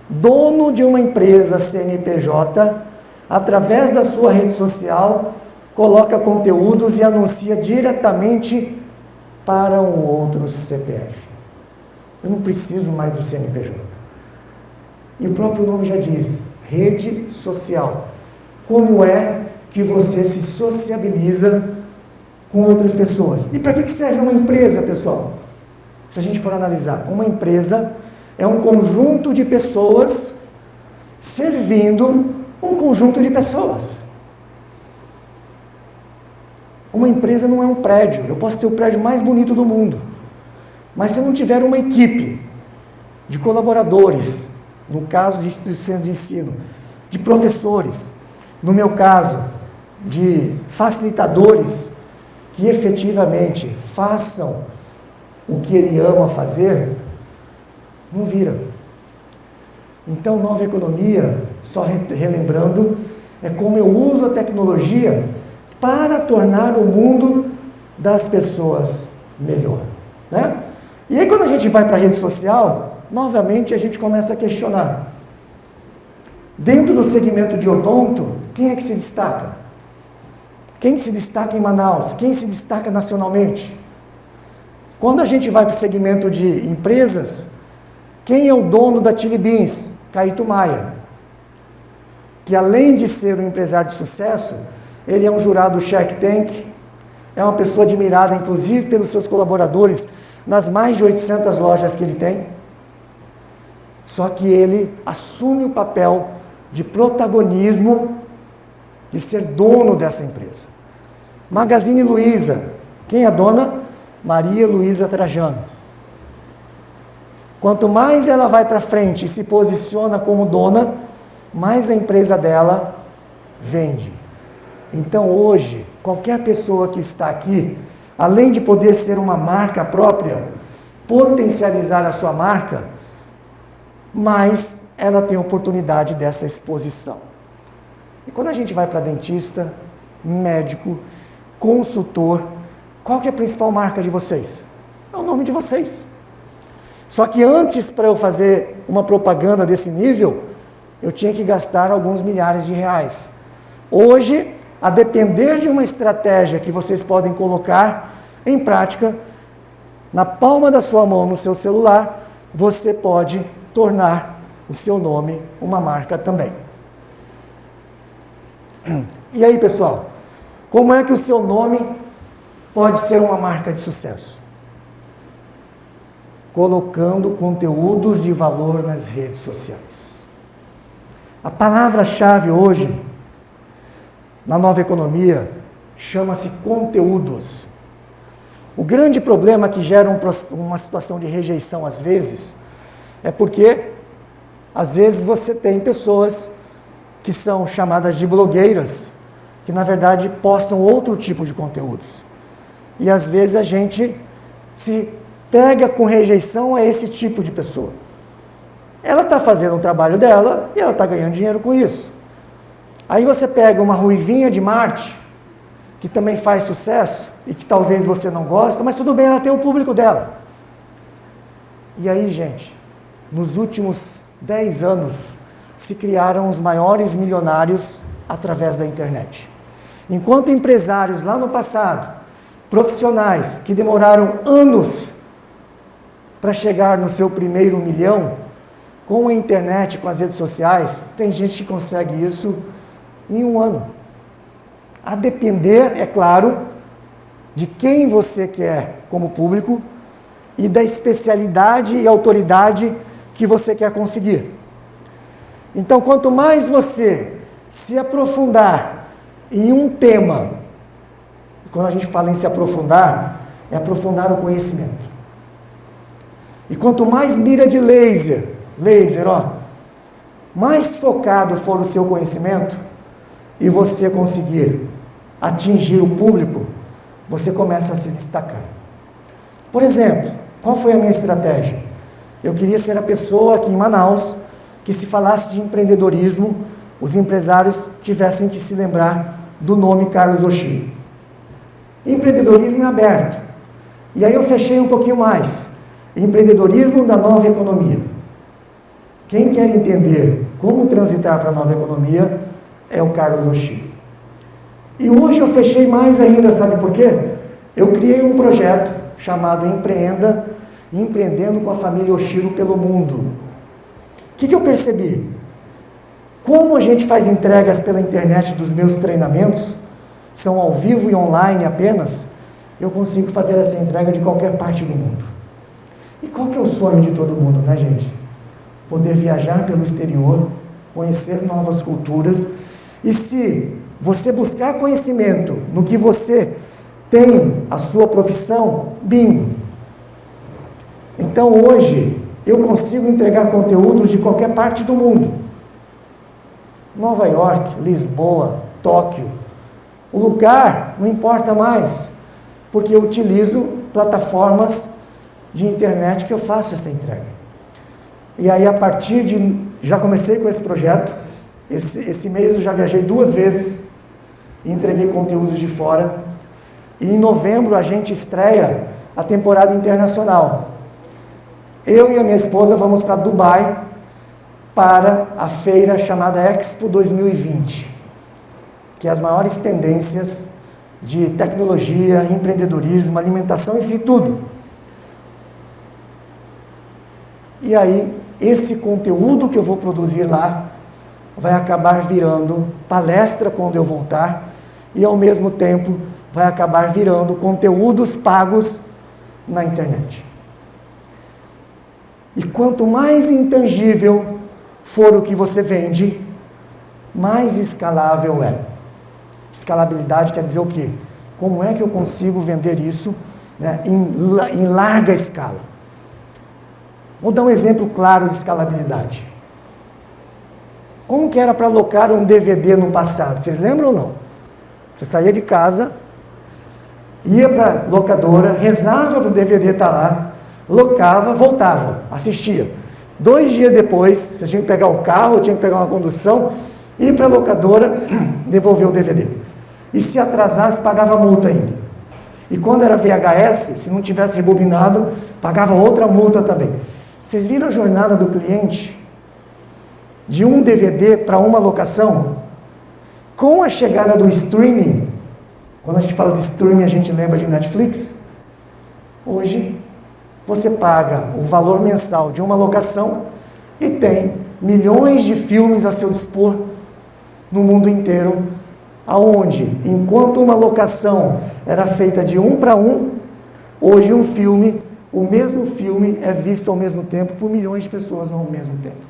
dono de uma empresa CNPJ, através da sua rede social, coloca conteúdos e anuncia diretamente para um outro CPF. Eu não preciso mais do CNPJ. E o próprio nome já diz, rede social. Como é que você se sociabiliza com outras pessoas? E para que serve uma empresa, pessoal? Se a gente for analisar, uma empresa é um conjunto de pessoas servindo um conjunto de pessoas. Uma empresa não é um prédio. Eu posso ter o prédio mais bonito do mundo, mas se eu não tiver uma equipe de colaboradores, no caso de instituições de ensino, de professores, no meu caso, de facilitadores, que efetivamente façam o que ele ama fazer, não vira. Então, nova economia, só relembrando, é como eu uso a tecnologia para tornar o mundo das pessoas melhor, né? E aí, quando a gente vai para a rede social, novamente a gente começa a questionar. Dentro do segmento de odonto, quem é que se destaca? Quem se destaca em Manaus? Quem se dstaca nacionalmente? Quando a gente vai para o segmento de empresas, quem é o dono da Chili Beans? Caíto Maia, que além de ser um empresário de sucesso, ele é um jurado do Shark Tank, é uma pessoa admirada, inclusive, pelos seus colaboradores, nas mais de 800 lojas que ele tem. Só que ele assume o papel de protagonismo, de ser dono dessa empresa. Magazine Luiza, quem é a dona? Maria Luiza Trajano. Quanto mais ela vai para frente e se posiciona como dona, mais a empresa dela vende. Então hoje, qualquer pessoa que está aqui, além de poder ser uma marca própria, potencializar a sua marca, mais ela tem oportunidade dessa exposição. E quando a gente vai para dentista, médico, consultor, qual que é a principal marca de vocês? É o nome de vocês. Só que antes, para eu fazer uma propaganda desse nível, eu tinha que gastar alguns milhares de reais. Hoje, a depender de uma estratégia que vocês podem colocar em prática, na palma da sua mão, no seu celular, você pode tornar o seu nome uma marca também. E aí, pessoal, como é que o seu nome pode ser uma marca de sucesso? Colocando conteúdos de valor nas redes sociais. A palavra-chave hoje, na nova economia, chama-se conteúdos. O grande problema que gera uma situação de rejeição às vezes, é porque, às vezes, você tem pessoas que são chamadas de blogueiras, que na verdade postam outro tipo de conteúdos. E às vezes a gente se pega com rejeição a esse tipo de pessoa. Ela está fazendo o trabalho dela e ela está ganhando dinheiro com isso. Aí você pega uma ruivinha de Marte, que também faz sucesso, e que talvez você não goste, mas tudo bem, ela tem o público dela. E aí, gente, nos últimos 10 anos, se criaram os maiores milionários através da internet. Enquanto empresários lá no passado, profissionais que demoraram anos para chegar no seu primeiro milhão, com a internet, com as redes sociais, tem gente que consegue isso em um ano. A depender, é claro, de quem você quer como público e da especialidade e autoridade que você quer conseguir. Então, quanto mais você se aprofundar em um tema, quando a gente fala em se aprofundar, é aprofundar o conhecimento. E quanto mais mira de laser, mais focado for o seu conhecimento e você conseguir atingir o público, você começa a se destacar. Por exemplo, qual foi a minha estratégia? Eu queria ser a pessoa aqui em Manaus que, se falasse de empreendedorismo, os empresários tivessem que se lembrar do nome Carlos Oshiro. Empreendedorismo é aberto. E aí eu fechei um pouquinho mais. Empreendedorismo da nova economia. Quem quer entender como transitar para a nova economia é o Carlos Oshiro. E hoje eu fechei mais ainda, sabe por quê? Eu criei um projeto chamado Empreenda, empreendendo com a família Oshiro pelo mundo. O que eu percebi? Como a gente faz entregas pela internet dos meus treinamentos, são ao vivo e online apenas, eu consigo fazer essa entrega de qualquer parte do mundo. E qual que é o sonho de todo mundo, né, gente? Poder viajar pelo exterior, conhecer novas culturas, e se você buscar conhecimento no que você tem, a sua profissão, bingo. Então hoje, eu consigo entregar conteúdos de qualquer parte do mundo. Nova York, Lisboa, Tóquio. O lugar não importa mais, porque eu utilizo plataformas de internet que eu faço essa entrega. E aí, a partir de... Já comecei com esse projeto. Esse mês eu já viajei 2 vezes e entreguei conteúdos de fora. E em novembro a gente estreia a temporada internacional. Eu e a minha esposa vamos para Dubai para a feira chamada Expo 2020, que é as maiores tendências de tecnologia, empreendedorismo, alimentação, enfim, tudo. E aí, esse conteúdo que eu vou produzir lá vai acabar virando palestra quando eu voltar e, ao mesmo tempo, vai acabar virando conteúdos pagos na internet. E quanto mais intangível for o que você vende, mais escalável é. Escalabilidade quer dizer o quê? Como é que eu consigo vender isso, né, em larga escala? Vou dar um exemplo claro de escalabilidade. Como que era para alocar um DVD no passado? Vocês lembram ou não? Você saía de casa, ia para a locadora, rezava para o DVD estar lá, locava, voltava, assistia. 2 dias depois, você tinha que pegar o carro, tinha que pegar uma condução, ir para a locadora, devolver o DVD. E se atrasasse, pagava multa ainda. E quando era VHS, se não tivesse rebobinado, pagava outra multa também. Vocês viram a jornada do cliente? De um DVD para uma locação? Com a chegada do streaming, quando a gente fala de streaming, a gente lembra de Netflix. Hoje, você paga o valor mensal de uma locação e tem milhões de filmes a seu dispor no mundo inteiro, aonde, enquanto uma locação era feita de 1 para 1, hoje o mesmo filme é visto ao mesmo tempo por milhões de pessoas ao mesmo tempo.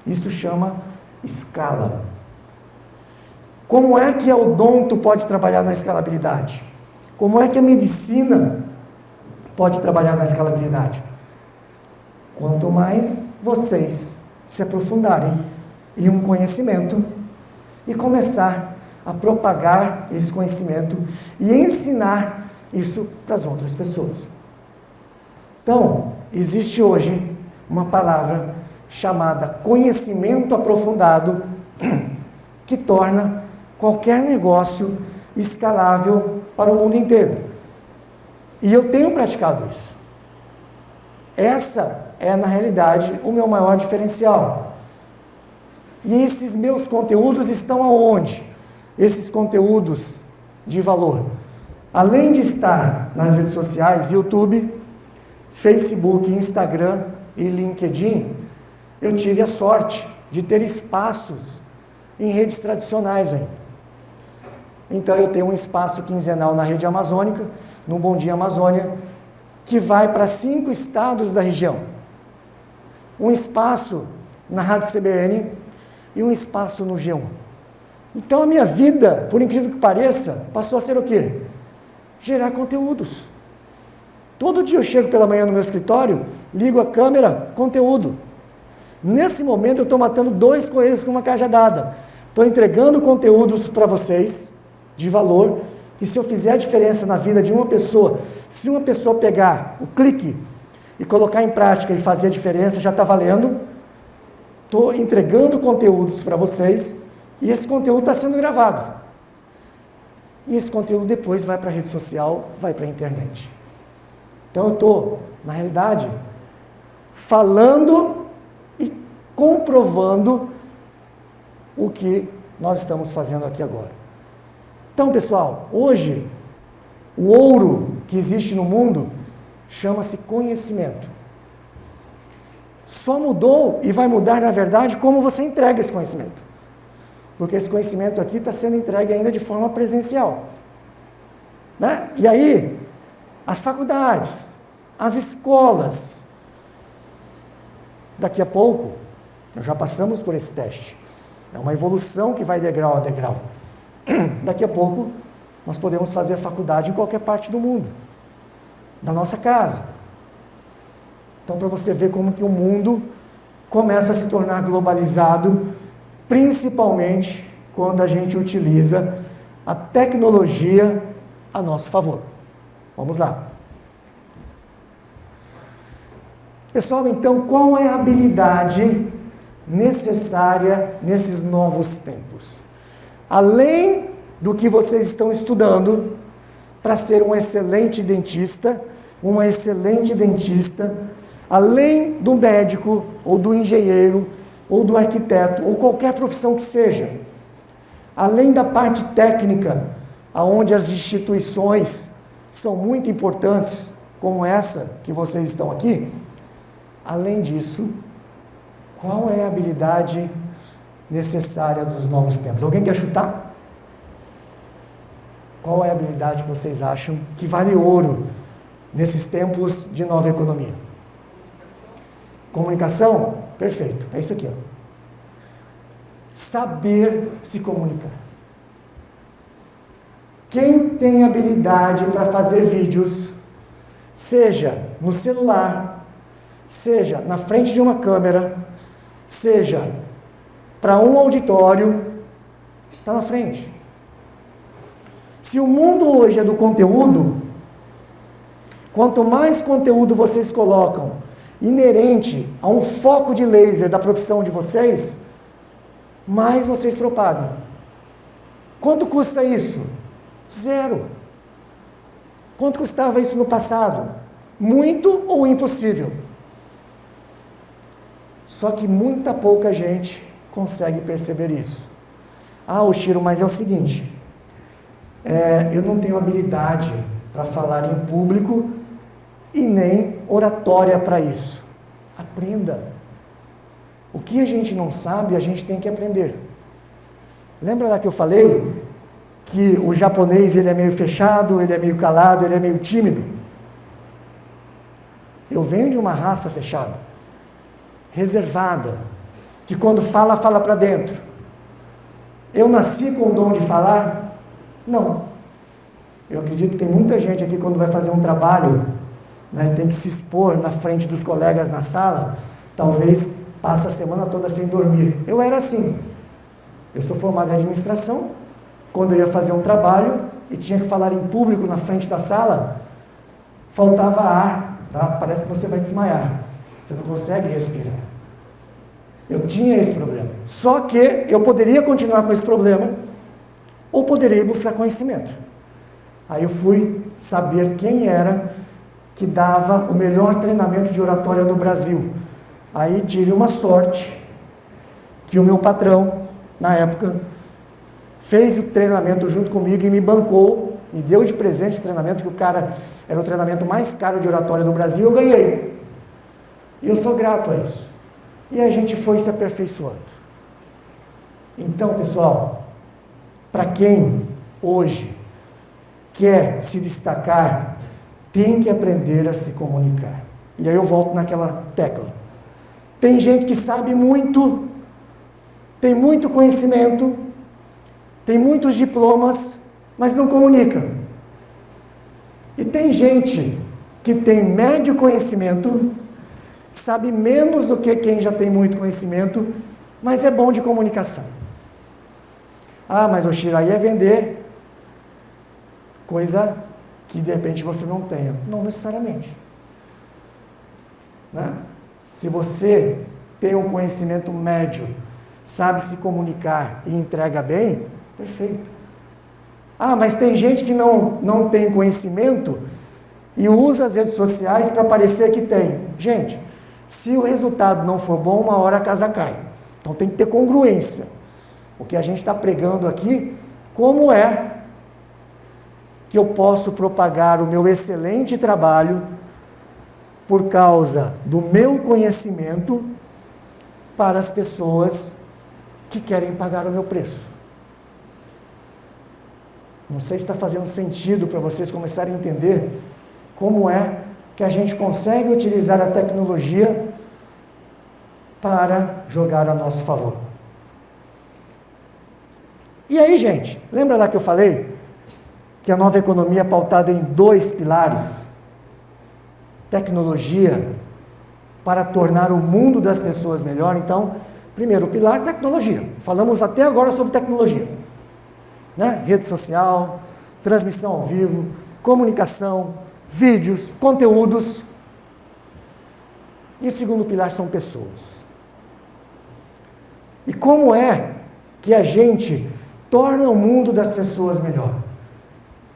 Isso chama escala. Como é que a odonto pode trabalhar na escalabilidade? Como é que a medicina pode trabalhar na escalabilidade? Quanto mais vocês se aprofundarem em um conhecimento e começar a propagar esse conhecimento e ensinar isso para as outras pessoas. Então, existe hoje uma palavra chamada conhecimento aprofundado que torna qualquer negócio escalável para o mundo inteiro. E eu tenho praticado isso. Essa é, na realidade, o meu maior diferencial. E esses meus conteúdos estão aonde? Esses conteúdos de valor. Além de estar nas redes sociais, YouTube, Facebook, Instagram e LinkedIn, eu tive a sorte de ter espaços em redes tradicionais ainda. Então eu tenho um espaço quinzenal na Rede Amazônica, no Bom Dia Amazônia, que vai para 5 estados da região. Um espaço na Rádio CBN e um espaço no G1. Então a minha vida, por incrível que pareça, passou a ser o quê? Gerar conteúdos. Todo dia eu chego pela manhã no meu escritório, ligo a câmera, conteúdo. Nesse momento eu estou matando 2 coelhos com uma cajadada. Estou entregando conteúdos para vocês, de valor, e se eu fizer a diferença na vida de uma pessoa, se uma pessoa pegar o clique e colocar em prática e fazer a diferença, já está valendo. Estou entregando conteúdos para vocês e esse conteúdo está sendo gravado. E esse conteúdo depois vai para a rede social, vai para a internet. Então eu estou, na realidade, falando e comprovando o que nós estamos fazendo aqui agora. Então, pessoal, hoje, o ouro que existe no mundo chama-se conhecimento. Só mudou e vai mudar, na verdade, como você entrega esse conhecimento. Porque esse conhecimento aqui está sendo entregue ainda de forma presencial. Né? E aí, as faculdades, as escolas, daqui a pouco, nós já passamos por esse teste. É uma evolução que vai degrau a degrau. Daqui a pouco, nós podemos fazer faculdade em qualquer parte do mundo, da nossa casa. Então, para você ver como que o mundo começa a se tornar globalizado, principalmente quando a gente utiliza a tecnologia a nosso favor. Vamos lá. Pessoal, então, qual é a habilidade necessária nesses novos tempos? Além do que vocês estão estudando para ser um excelente dentista, uma excelente dentista, além do médico, ou do engenheiro, ou do arquiteto, ou qualquer profissão que seja, além da parte técnica, onde as instituições são muito importantes, como essa que vocês estão aqui, além disso, qual é a habilidade necessária dos novos tempos? Alguém quer chutar? Qual é a habilidade que vocês acham que vale ouro nesses tempos de nova economia? Comunicação? Perfeito, é isso aqui, ó. Saber se comunicar. Quem tem habilidade para fazer vídeos, seja no celular, seja na frente de uma câmera, seja para um auditório, está na frente. Se o mundo hoje é do conteúdo, quanto mais conteúdo vocês colocam inerente a um foco de laser da profissão de vocês, mais vocês propagam. Quanto custa isso? 0. Quanto custava isso no passado? Muito ou impossível? Só que muita pouca gente consegue perceber isso. Ah, Oshiro, mas é o seguinte, eu não tenho habilidade para falar em público e nem oratória para isso. Aprenda. O que a gente não sabe, a gente tem que aprender. Lembra lá que eu falei que o japonês ele é meio fechado, ele é meio calado, ele é meio tímido? Eu venho de uma raça fechada, reservada, que quando fala, fala para dentro. Eu nasci com o dom de falar? Não. Eu acredito que tem muita gente aqui quando vai fazer um trabalho, né, tem que se expor na frente dos colegas na sala, talvez passe a semana toda sem dormir. Eu era assim. Eu sou formado em administração. Quando eu ia fazer um trabalho e tinha que falar em público na frente da sala, faltava ar, tá? Parece que você vai desmaiar. Você não consegue respirar. Eu tinha esse problema. Só que eu poderia continuar com esse problema ou poderia buscar conhecimento. Aí eu fui saber quem era que dava o melhor treinamento de oratória no Brasil. Aí tive uma sorte que o meu patrão, na época, fez o treinamento junto comigo e me bancou, me deu de presente esse treinamento, que o cara era o treinamento mais caro de oratória do Brasil, eu ganhei. E eu sou grato a isso. E a gente foi se aperfeiçoando. Então, pessoal, para quem hoje quer se destacar, tem que aprender a se comunicar. E aí eu volto naquela tecla. Tem gente que sabe muito, tem muito conhecimento, tem muitos diplomas, mas não comunica. E tem gente que tem médio conhecimento, sabe menos do que quem já tem muito conhecimento, mas é bom de comunicação. Ah, mas o Oshiro, aí é vender coisa que de repente você não tenha. Não necessariamente. Né? Se você tem um conhecimento médio, sabe se comunicar e entrega bem, perfeito. Ah, mas tem gente que não tem conhecimento e usa as redes sociais para parecer que tem. Gente, se o resultado não for bom, uma hora a casa cai. Então tem que ter congruência. O que a gente está pregando aqui, como é que eu posso propagar o meu excelente trabalho por causa do meu conhecimento para as pessoas que querem pagar o meu preço. Não sei se está fazendo sentido para vocês começarem a entender como é que a gente consegue utilizar a tecnologia para jogar a nosso favor. E aí, gente, lembra lá que eu falei que a nova economia é pautada em 2 pilares? Tecnologia para tornar o mundo das pessoas melhor. Então, primeiro pilar, tecnologia. Falamos até agora sobre tecnologia. Né? Rede social, transmissão ao vivo, comunicação, vídeos, conteúdos. E o segundo pilar são pessoas. E como é que a gente torna o mundo das pessoas melhor?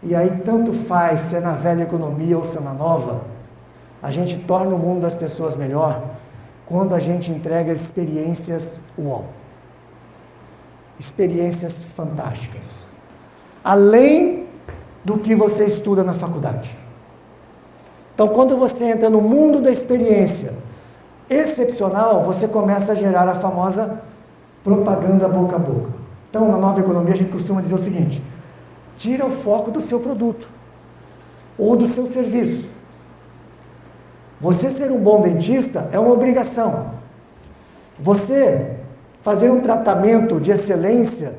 E aí tanto faz se é na velha economia ou se é na nova, a gente torna o mundo das pessoas melhor quando a gente entrega experiências uau. Experiências fantásticas. Além do que você estuda na faculdade. Então, quando você entra no mundo da experiência excepcional, você começa a gerar a famosa propaganda boca a boca. Então, na nova economia, a gente costuma dizer o seguinte: tira o foco do seu produto ou do seu serviço. Você ser um bom dentista é uma obrigação. Você fazer um tratamento de excelência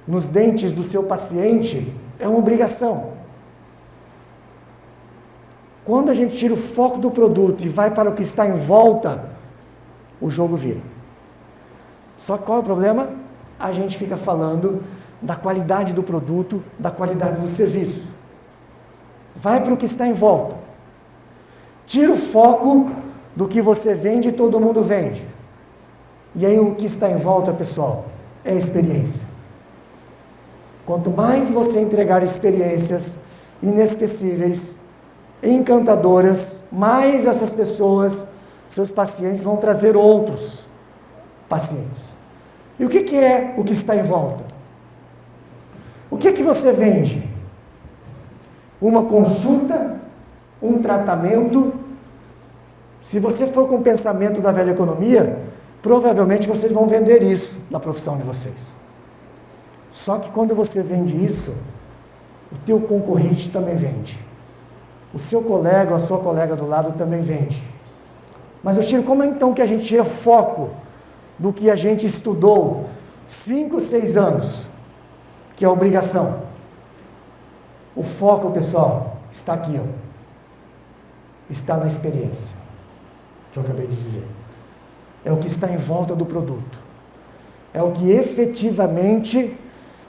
nos dentes do seu paciente é uma obrigação. Quando a gente tira o foco do produto e vai para o que está em volta, o jogo vira. Só que qual é o problema? A gente fica falando da qualidade do produto, da qualidade do serviço. Vai para o que está em volta. Tira o foco do que você vende e todo mundo vende. E aí o que está em volta, pessoal, é a experiência. Quanto mais você entregar experiências inesquecíveis, encantadoras, mais essas pessoas, seus pacientes, vão trazer outros pacientes. E o que é o que está em volta? O que você vende? Uma consulta, um tratamento. Se você for com o pensamento da velha economia, provavelmente vocês vão vender isso na profissão de vocês. Só que quando você vende isso, o teu concorrente também vende. O seu colega ou a sua colega do lado também vende. Mas eu tiro, como é então que a gente tira foco do que a gente estudou 5, 6 anos, que é a obrigação? O foco, pessoal, está aqui, ó. Está na experiência, que eu acabei de dizer. É o que está em volta do produto. É o que efetivamente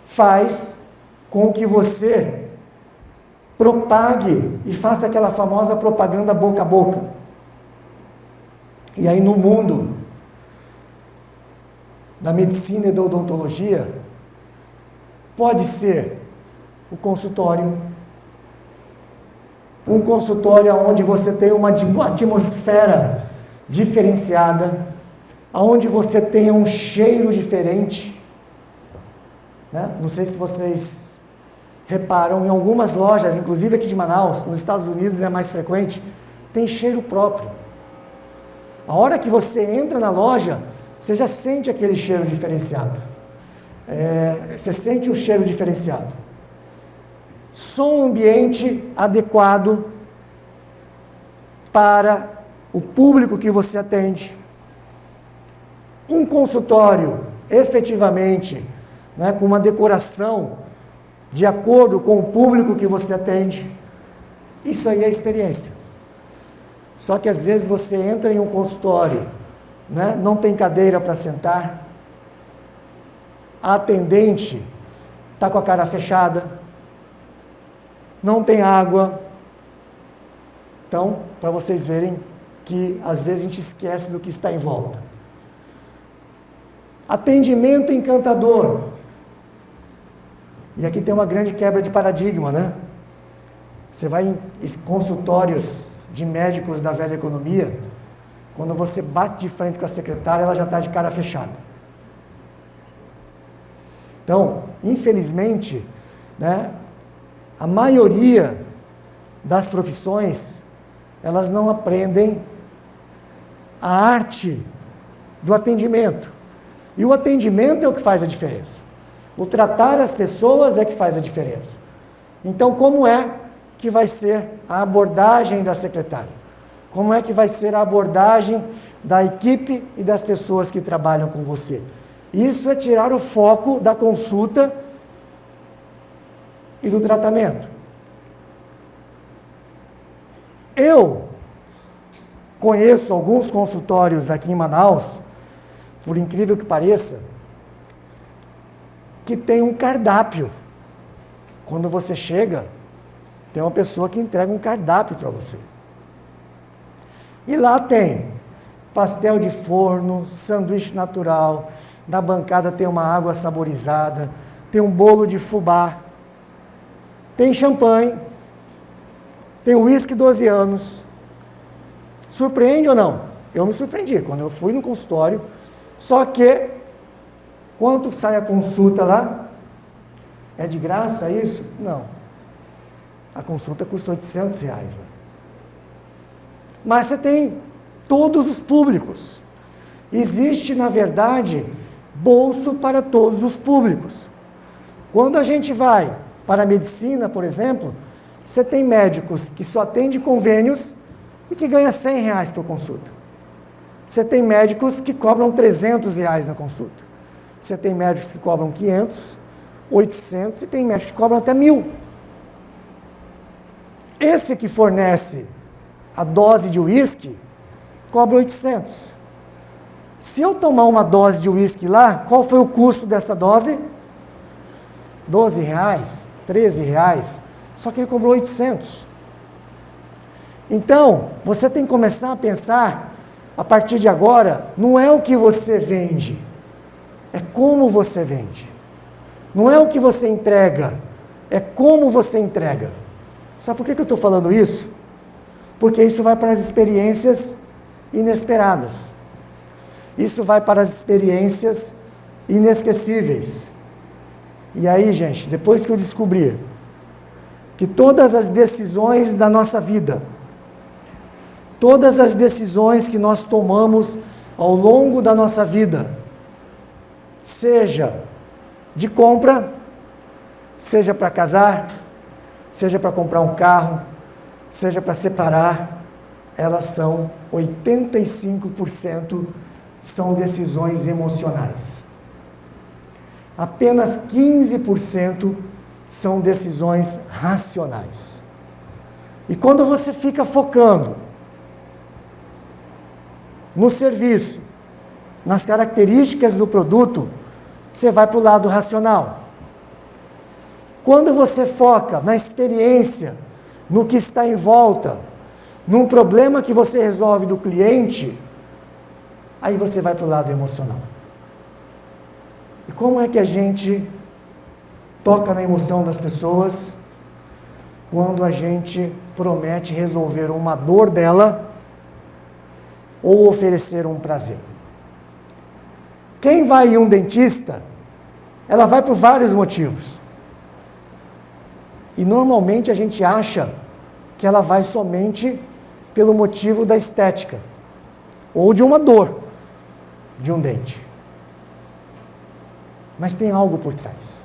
faz com que você propague e faça aquela famosa propaganda boca a boca. E aí no mundo da medicina e da odontologia, pode ser o consultório, um consultório onde você tem uma atmosfera diferenciada, onde você tem um cheiro diferente, né? Não sei se vocês reparam, em algumas lojas, inclusive aqui de Manaus, nos Estados Unidos é mais frequente, tem cheiro próprio. A hora que você entra na loja, você já sente aquele cheiro diferenciado. Você sente o cheiro diferenciado. Som ambiente adequado para o público que você atende. Um consultório, efetivamente, né, com uma decoração de acordo com o público que você atende. Isso aí é experiência. Só que às vezes você entra em um consultório, né, não tem cadeira para sentar, a atendente está com a cara fechada, não tem água. Então, para vocês verem que às vezes a gente esquece do que está em volta. Atendimento encantador. E aqui tem uma grande quebra de paradigma, né? Você vai em consultórios de médicos da velha economia, quando você bate de frente com a secretária, ela já está de cara fechada. Então, infelizmente, né, a maioria das profissões, elas não aprendem a arte do atendimento. E o atendimento é o que faz a diferença. O tratar as pessoas é que faz a diferença. Então, como é que vai ser a abordagem da secretária? Como é que vai ser a abordagem da equipe e das pessoas que trabalham com você? Isso é tirar o foco da consulta e do tratamento. Eu conheço alguns consultórios aqui em Manaus, por incrível que pareça, que tem um cardápio. Quando você chega, tem uma pessoa que entrega um cardápio para você. E lá tem pastel de forno, sanduíche natural, na bancada tem uma água saborizada, tem um bolo de fubá, tem champanhe, tem uísque 12 anos. Surpreende ou não? Eu me surpreendi quando eu fui no consultório, só que quanto sai a consulta lá? É de graça isso? Não. A consulta custa R$800 lá. Mas você tem todos os públicos. Existe, na verdade, bolso para todos os públicos. Quando a gente vai para a medicina, por exemplo, você tem médicos que só atendem convênios e que ganham R$100 por consulta. Você tem médicos que cobram R$300 na consulta. Você tem médicos que cobram 500, 800 e tem médicos que cobram até 1.000. Esse que fornece a dose de uísque cobra 800. Se eu tomar uma dose de uísque lá, qual foi o custo dessa dose? R$12, R$13, só que ele cobrou 800. Então, você tem que começar a pensar, a partir de agora, não é o que você vende, é como você vende. Não é o que você entrega, é como você entrega. Sabe por que eu estou falando isso? Porque isso vai para as experiências inesperadas. Isso vai para as experiências inesquecíveis. E aí, gente, depois que eu descobrir que todas as decisões da nossa vida, todas as decisões que nós tomamos ao longo da nossa vida, seja de compra, seja para casar, seja para comprar um carro, seja para separar, elas são 85% são decisões emocionais. Apenas 15% são decisões racionais. E quando você fica focando no serviço, nas características do produto, você vai para o lado racional. Quando você foca na experiência, no que está em volta, num problema que você resolve do cliente, aí você vai para o lado emocional. E como é que a gente toca na emoção das pessoas quando a gente promete resolver uma dor dela ou oferecer um prazer? Quem vai em um dentista, ela vai por vários motivos. E normalmente a gente acha que ela vai somente pelo motivo da estética ou de uma dor de um dente. Mas tem algo por trás.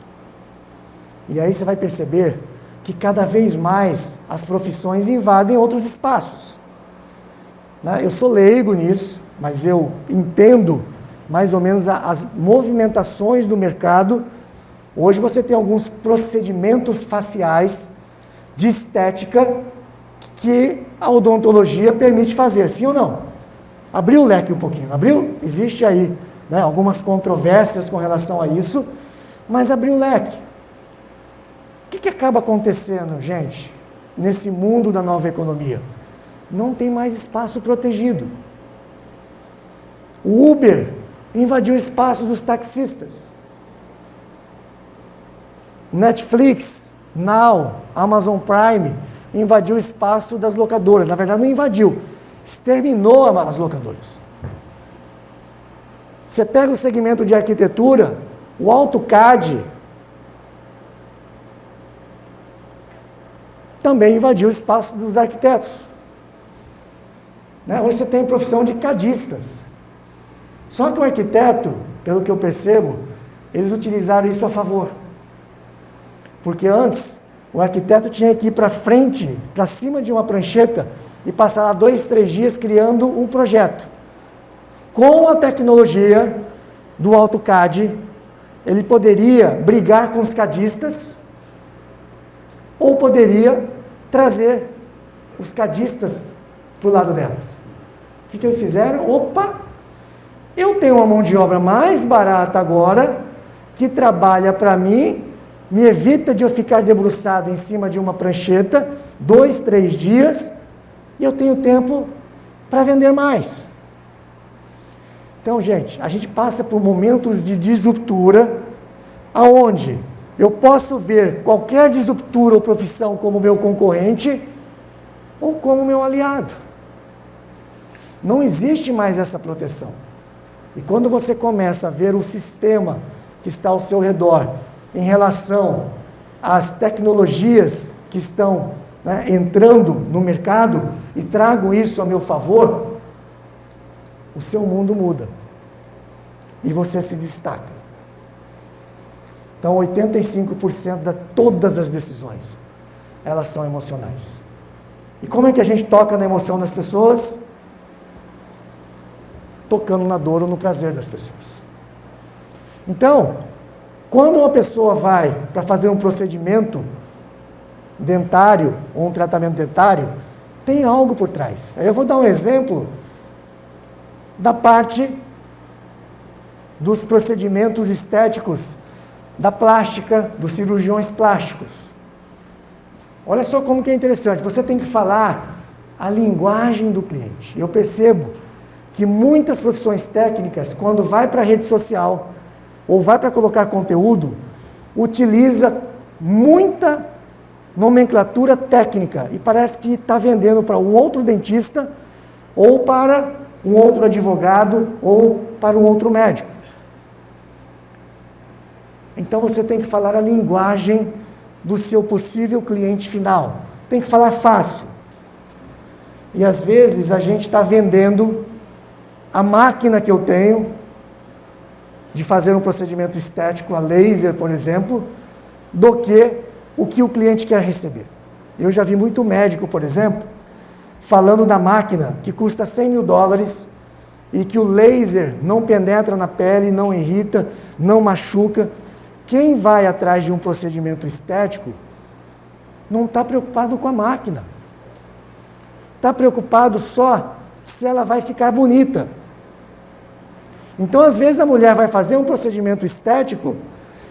E aí você vai perceber que cada vez mais as profissões invadem outros espaços. Eu sou leigo nisso, mas eu entendo mais ou menos as movimentações do mercado. Hoje você tem alguns procedimentos faciais de estética que a odontologia permite fazer, sim ou não? Abriu o leque um pouquinho, não abriu? Existe aí, algumas controvérsias com relação a isso, mas abriu o leque. O que acaba acontecendo, gente, nesse mundo da nova economia? Não tem mais espaço protegido. O Uber invadiu o espaço dos taxistas. Netflix, Now, Amazon Prime invadiu o espaço das locadoras. Na verdade, não invadiu, exterminou as locadoras. Você pega o segmento de arquitetura, o AutoCAD também invadiu o espaço dos arquitetos. Hoje você tem a profissão de cadistas. Só que o arquiteto, pelo que eu percebo, eles utilizaram isso a favor. Porque antes, o arquiteto tinha que ir para frente, para cima de uma prancheta e passar lá 2, 3 dias criando um projeto. Com a tecnologia do AutoCAD, ele poderia brigar com os cadistas ou poderia trazer os cadistas para o lado delas. O que eles fizeram? Opa! Eu tenho uma mão de obra mais barata agora, que trabalha para mim, me evita de eu ficar debruçado em cima de uma prancheta, 2, 3 dias, e eu tenho tempo para vender mais. Então, gente, a gente passa por momentos de disruptura, aonde eu posso ver qualquer disruptura ou profissão como meu concorrente ou como meu aliado. Não existe mais essa proteção. E quando você começa a ver o sistema que está ao seu redor em relação às tecnologias que estão entrando no mercado e trago isso a meu favor, o seu mundo muda e você se destaca. Então, 85% de todas as decisões, elas são emocionais. E como é que a gente toca na emoção das pessoas? Tocando na dor ou no prazer das pessoas. Então, quando uma pessoa vai para fazer um procedimento dentário ou um tratamento dentário, tem algo por trás. Aí eu vou dar um exemplo da parte dos procedimentos estéticos da plástica, dos cirurgiões plásticos. Olha só como que é interessante, você tem que falar a linguagem do cliente. Eu percebo que muitas profissões técnicas, quando vai para a rede social ou vai para colocar conteúdo, utiliza muita nomenclatura técnica e parece que está vendendo para um outro dentista ou para um outro advogado ou para um outro médico. Então você tem que falar a linguagem do seu possível cliente final. Tem que falar fácil. E às vezes a gente está vendendo a máquina que eu tenho de fazer um procedimento estético, a laser, por exemplo, do que o cliente quer receber. Eu já vi muito médico, por exemplo, falando da máquina que custa $100 mil e que o laser não penetra na pele, não irrita, não machuca. Quem vai atrás de um procedimento estético não está preocupado com a máquina. Está preocupado só se ela vai ficar bonita. Então, às vezes, a mulher vai fazer um procedimento estético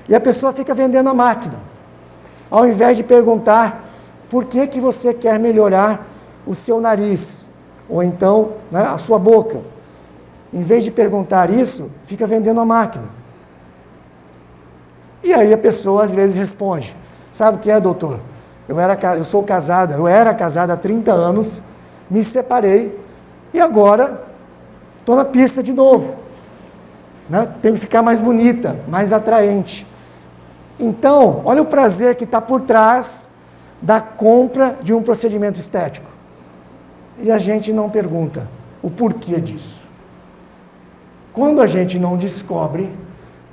e a pessoa fica vendendo a máquina, ao invés de perguntar por que você quer melhorar o seu nariz, ou então, né, a sua boca. Em vez de perguntar isso, fica vendendo a máquina. E aí a pessoa, às vezes, responde, sabe o que é, doutor? Eu era casada há 30 anos, me separei e agora estou na pista de novo. Né? Tenho que ficar mais bonita, mais atraente. Então, olha o prazer que está por trás da compra de um procedimento estético. E a gente não pergunta o porquê disso. Quando a gente não descobre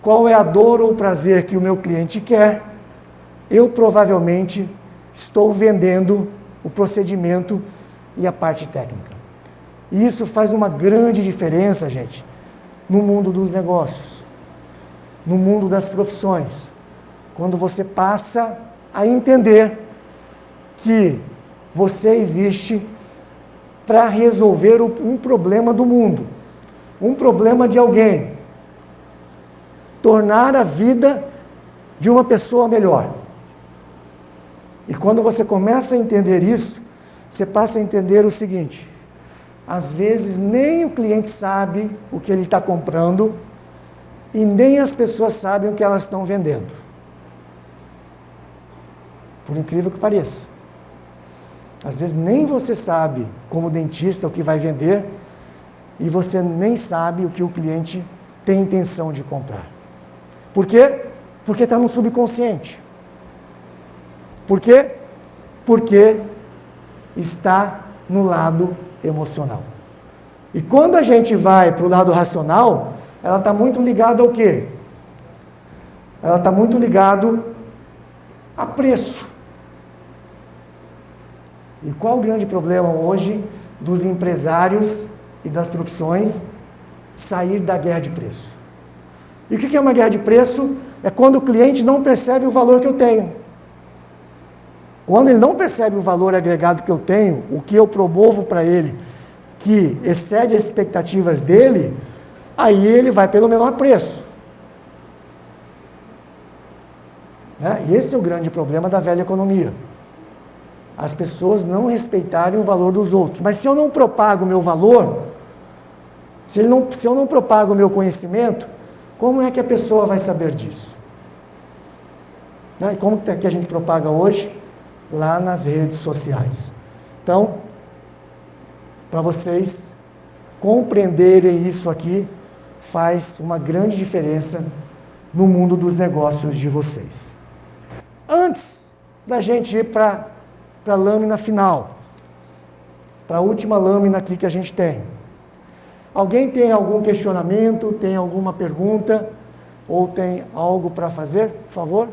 qual é a dor ou o prazer que o meu cliente quer, eu provavelmente estou vendendo o procedimento e a parte técnica. E isso faz uma grande diferença, gente, no mundo dos negócios, no mundo das profissões. Quando você passa a entender que você existe para resolver um problema do mundo, um problema de alguém, tornar a vida de uma pessoa melhor. E quando você começa a entender isso, você passa a entender o seguinte: às vezes nem o cliente sabe o que ele está comprando e nem as pessoas sabem o que elas estão vendendo. Por incrível que pareça. Às vezes nem você sabe, como dentista, o que vai vender e você nem sabe o que o cliente tem intenção de comprar. Por quê? Porque está no subconsciente. Por quê? Porque está no lado emocional. E quando a gente vai para o lado racional, ela está muito ligada ao quê? Ela está muito ligada a preço. E qual o grande problema hoje dos empresários e das profissões? Sair da guerra de preço. E o que é uma guerra de preço? É quando o cliente não percebe o valor que eu tenho. Quando ele não percebe o valor agregado que eu tenho, o que eu promovo para ele, que excede as expectativas dele, aí ele vai pelo menor preço. Né? E esse é o grande problema da velha economia. As pessoas não respeitarem o valor dos outros. Mas se eu não propago o meu valor, se eu não propago o meu conhecimento, como é que a pessoa vai saber disso? Né? E como que a gente propaga hoje? Lá nas redes sociais. Então, para vocês compreenderem isso aqui, faz uma grande diferença no mundo dos negócios de vocês. Antes da gente ir para a lâmina final, para a última lâmina aqui que a gente tem. Alguém tem algum questionamento, tem alguma pergunta, ou tem algo para fazer, por favor?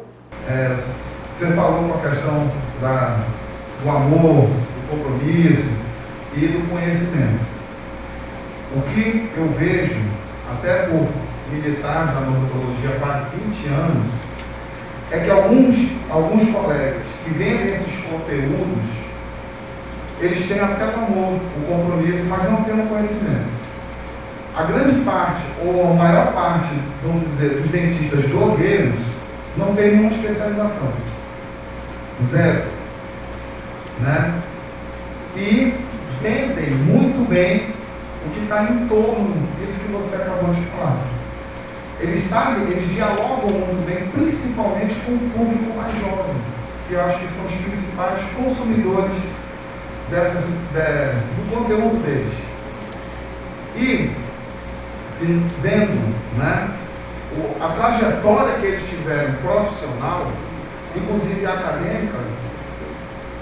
Você falou uma questão do amor, do compromisso e do conhecimento. O que eu vejo, até por militar na odontologia há quase 20 anos, é que alguns colegas que vendem esses conteúdos, eles têm até o amor, o compromisso, mas não têm o conhecimento. A grande parte, ou a maior parte, vamos dizer, dos dentistas blogueiros, não tem nenhuma especialização. Zero. Né? E vendem muito bem o que está em torno disso que você acabou de falar. Eles sabem, eles dialogam muito bem, principalmente com o público mais jovem, que eu acho que são os principais consumidores do conteúdo deles. E, se vendo, né, a trajetória que eles tiveram profissional, inclusive acadêmica,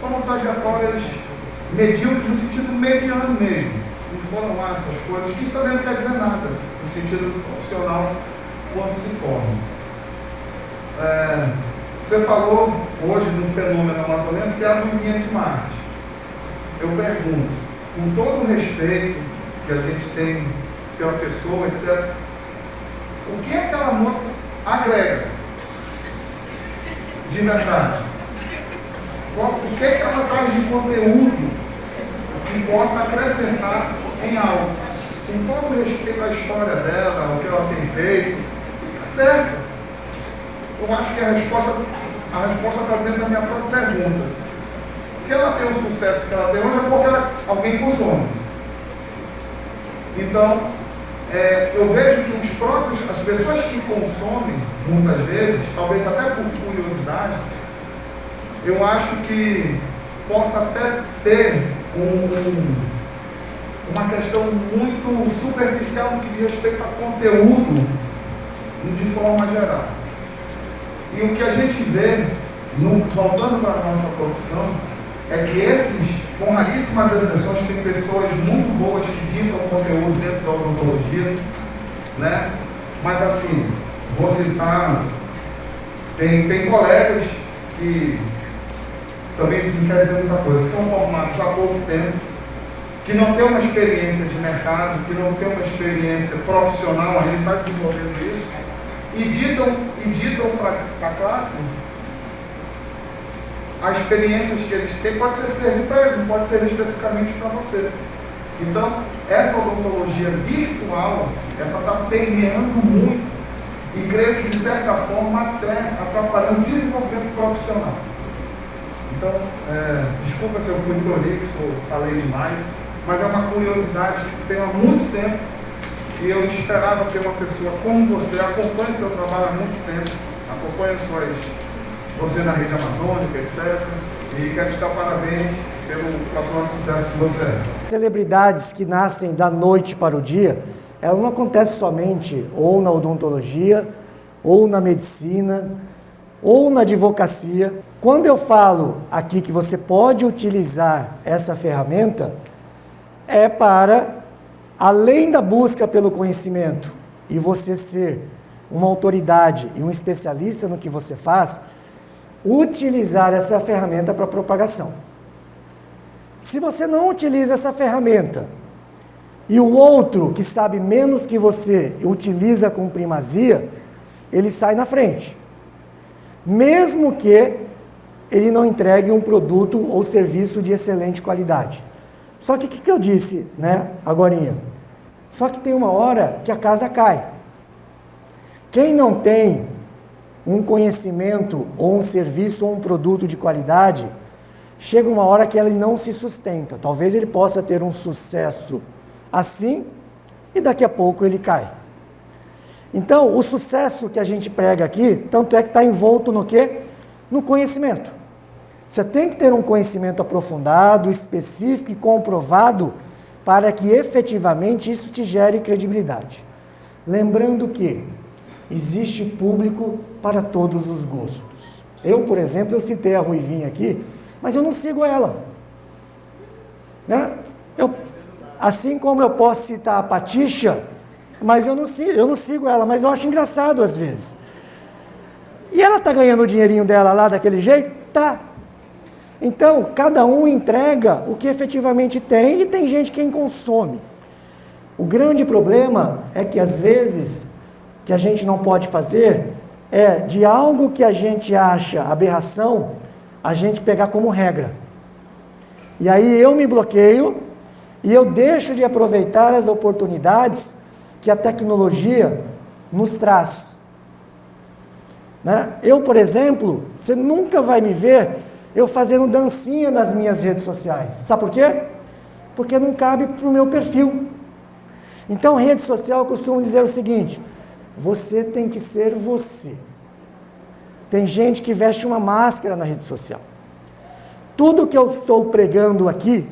foram trajetórias medíocres no sentido mediano mesmo. Não foram lá essas coisas, que isso também não quer dizer nada, no sentido profissional, quando se formam. Você falou hoje de um fenômeno amazonense que é a Lulinha de Marte. Eu pergunto, com todo o respeito que a gente tem pela pessoa, etc., o que aquela moça agrega de verdade? O que ela traz de conteúdo que possa acrescentar em algo? Com todo o respeito à história dela, o que ela tem feito, tá certo. Eu acho que a resposta está dentro da minha própria pergunta. Se ela tem o sucesso que ela tem hoje, é porque alguém consome. Então, eu vejo que as pessoas que consomem, muitas vezes, talvez até por curiosidade, eu acho que possa até ter uma questão muito superficial no que diz respeito a conteúdo de forma geral. E o que a gente vê, voltando para a nossa profissão, é que esses, com raríssimas exceções, tem pessoas muito boas que ditam conteúdo dentro da odontologia, né? Mas assim, vou citar, tem colegas que também isso não quer dizer muita coisa, que são formados há pouco tempo, que não tem uma experiência de mercado, que não tem uma experiência profissional, ainda está desenvolvendo isso, e ditam para a classe as experiências que eles têm, pode servir para ele, não pode servir especificamente para você. Então, essa odontologia virtual é para estar permeando muito e creio que, de certa forma, até atrapalhando o desenvolvimento profissional. Então, desculpa se eu fui prolixo ou falei demais, mas é uma curiosidade que tenho há muito tempo e eu esperava ter uma pessoa como você, acompanhe seu trabalho há muito tempo, acompanhe você na rede amazônica, etc. E quero te dar parabéns pelo profissional de sucesso que você é. Celebridades que nascem da noite para o dia, ela não acontece somente ou na odontologia, ou na medicina, ou na advocacia. Quando eu falo aqui que você pode utilizar essa ferramenta, é para, além da busca pelo conhecimento e você ser uma autoridade e um especialista no que você faz, utilizar essa ferramenta para propagação. Se você não utiliza essa ferramenta e o outro que sabe menos que você utiliza com primazia, ele sai na frente. Mesmo que ele não entregue um produto ou serviço de excelente qualidade. Só que o que eu disse, né, agorinha? Só que tem uma hora que a casa cai. Quem não tem um conhecimento, ou um serviço, ou um produto de qualidade, chega uma hora que ele não se sustenta. Talvez ele possa ter um sucesso assim, e daqui a pouco ele cai. Então, o sucesso que a gente prega aqui, tanto é que está envolto no quê? No conhecimento. Você tem que ter um conhecimento aprofundado, específico e comprovado para que efetivamente isso te gere credibilidade. Lembrando que existe público para todos os gostos. Eu, por exemplo, eu citei a Ruivinha aqui, mas eu não sigo ela. Né? Assim como eu posso citar a Patixa, mas eu não sigo ela, mas eu acho engraçado às vezes. E ela está ganhando o dinheirinho dela lá daquele jeito? Tá. Então, cada um entrega o que efetivamente tem e tem gente que consome. O grande problema é que às vezes que a gente não pode fazer é de algo que a gente acha aberração, a gente pegar como regra. E aí eu me bloqueio e eu deixo de aproveitar as oportunidades que a tecnologia nos traz. Né? Eu, por exemplo, você nunca vai me ver eu fazendo dancinha nas minhas redes sociais. Sabe por quê? Porque não cabe para o meu perfil. Então, rede social, eu costumo dizer o seguinte: você tem que ser você. Tem gente que veste uma máscara na rede social. Tudo que eu estou pregando aqui,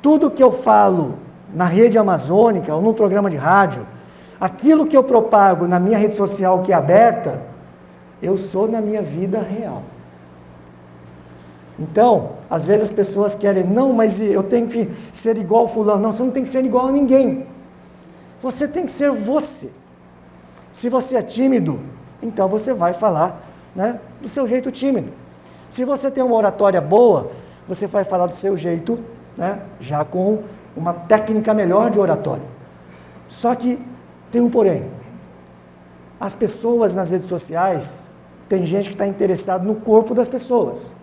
tudo que eu falo na rede amazônica ou no programa de rádio, aquilo que eu propago na minha rede social que é aberta, eu sou na minha vida real. Então, às vezes as pessoas querem, não, mas eu tenho que ser igual fulano. Não, você não tem que ser igual a ninguém. Você tem que ser você. Se você é tímido, então você vai falar, né, do seu jeito tímido. Se você tem uma oratória boa, você vai falar do seu jeito, né, já com uma técnica melhor de oratória. Só que tem um porém. As pessoas nas redes sociais, tem gente que está interessada no corpo das pessoas.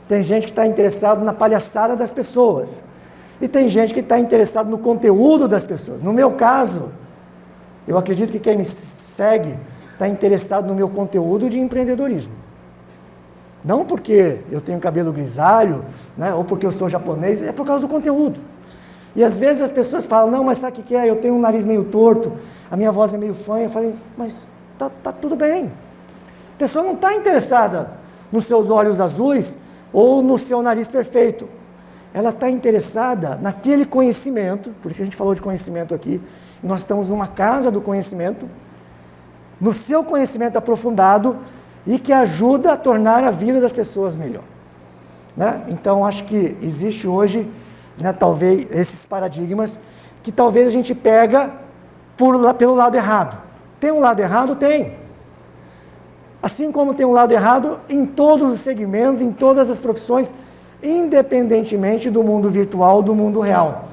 Tem gente que está interessado na palhaçada das pessoas. E tem gente que está interessado no conteúdo das pessoas. No meu caso, eu acredito que quem me segue está interessado no meu conteúdo de empreendedorismo. Não porque eu tenho cabelo grisalho, né, ou porque eu sou japonês, é por causa do conteúdo. E às vezes as pessoas falam, não, mas sabe o que é? Eu tenho um nariz meio torto, a minha voz é meio fanha. Eu falei, mas tá tudo bem. A pessoa não está interessada nos seus olhos azuis ou no seu nariz perfeito. Ela está interessada naquele conhecimento, por isso que a gente falou de conhecimento aqui, nós estamos numa casa do conhecimento, no seu conhecimento aprofundado e que ajuda a tornar a vida das pessoas melhor. Né? Então, acho que existe hoje, né, talvez, esses paradigmas que talvez a gente pega pelo lado errado. Tem um lado errado? Tem. Assim como tem um lado errado em todos os segmentos, em todas as profissões, independentemente do mundo virtual, do mundo real.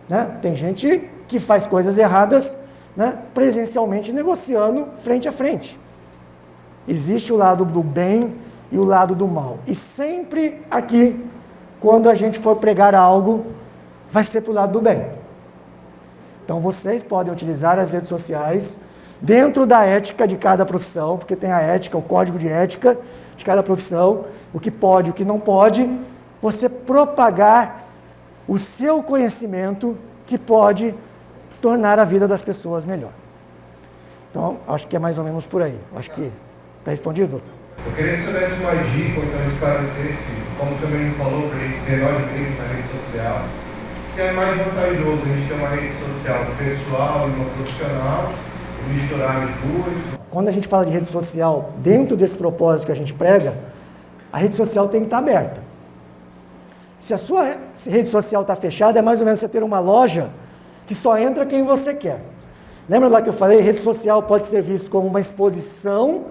Né? Tem gente que faz coisas erradas, né, presencialmente, negociando frente a frente. Existe o lado do bem e o lado do mal. E sempre aqui, quando a gente for pregar algo, vai ser para o lado do bem. Então vocês podem utilizar as redes sociais dentro da ética de cada profissão, porque tem a ética, o código de ética de cada profissão, o que pode, o que não pode, você propagar o seu conhecimento que pode tornar a vida das pessoas melhor. Então, acho que é mais ou menos por aí. Acho que está respondido? Eu queria que você desse uma dica, ou então esclarecesse, como o senhor mesmo falou, para a gente ser nós crentes na rede social, se é mais vantajoso a gente ter uma rede social pessoal e uma profissional, misturar as duas. Quando a gente fala de rede social, dentro desse propósito que a gente prega, a rede social tem que estar aberta. Se a sua rede social está fechada, é mais ou menos você ter uma loja que só entra quem você quer. Lembra lá que eu falei? Rede social pode ser visto como uma exposição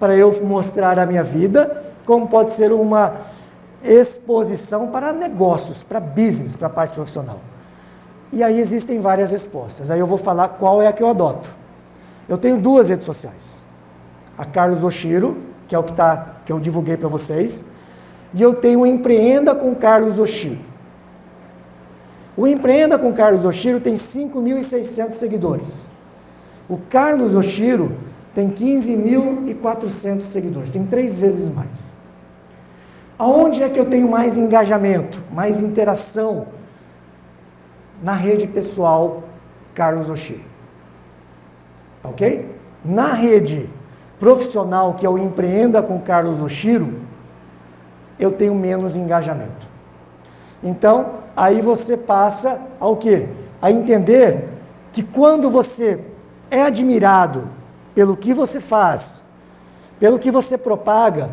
para eu mostrar a minha vida, como pode ser uma exposição para negócios, para business, para a parte profissional. E aí existem várias respostas. Aí eu vou falar qual é a que eu adoto. Eu tenho duas redes sociais. A Carlos Oshiro, que é o que eu divulguei para vocês, e eu tenho o Empreenda com Carlos Oshiro. O Empreenda com Carlos Oshiro tem 5.600 seguidores. O Carlos Oshiro tem 15.400 seguidores, tem 3 vezes mais. Aonde é que eu tenho mais engajamento, mais interação? Na rede pessoal Carlos Oshiro. Ok? Na rede profissional, que é o Empreenda com Carlos Oshiro, eu tenho menos engajamento. Então, aí você passa ao quê? A entender que quando você é admirado pelo que você faz, pelo que você propaga,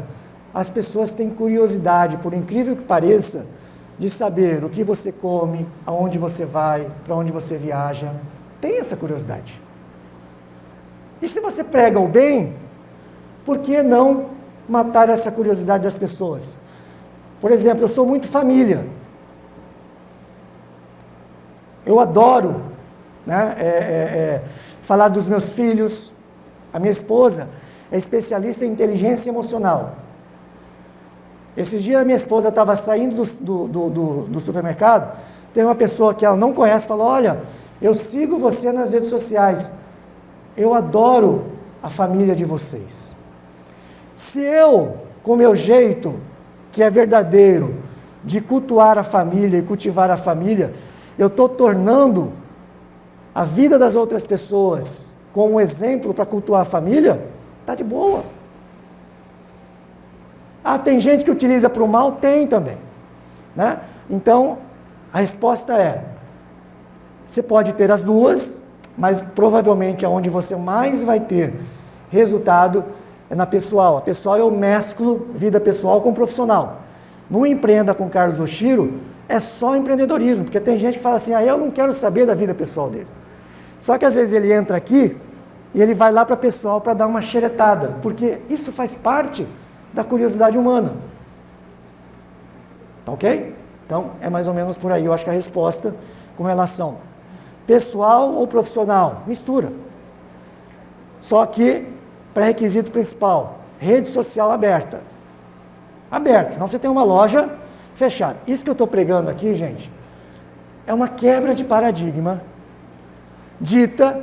as pessoas têm curiosidade, por incrível que pareça, de saber o que você come, aonde você vai, para onde você viaja. Tem essa curiosidade. E se você prega o bem, por que não matar essa curiosidade das pessoas? Por exemplo, eu sou muito família. Eu adoro, né, falar dos meus filhos. A minha esposa é especialista em inteligência emocional. Esses dias a minha esposa estava saindo do supermercado, tem uma pessoa que ela não conhece, falou, olha, eu sigo você nas redes sociais, eu adoro a família de vocês. Se eu, com o meu jeito, que é verdadeiro, de cultuar a família e cultivar a família, eu estou tornando a vida das outras pessoas como um exemplo para cultuar a família, está de boa. Ah, tem gente que utiliza para o mal? Tem também. Né? Então, a resposta é, você pode ter as duas, mas provavelmente aonde você mais vai ter resultado é na pessoal. A pessoal eu mesclo vida pessoal com profissional. No Empreenda com Carlos Oshiro, é só empreendedorismo, porque tem gente que fala assim, eu não quero saber da vida pessoal dele. Só que às vezes ele entra aqui e ele vai lá para pessoal para dar uma xeretada, porque isso faz parte da curiosidade humana. Tá ok? Então, é mais ou menos por aí, eu acho que a resposta com relação pessoal ou profissional, mistura. Só que, pré-requisito principal, rede social aberta. Aberta, senão você tem uma loja fechada. Isso que eu estou pregando aqui, gente, é uma quebra de paradigma dita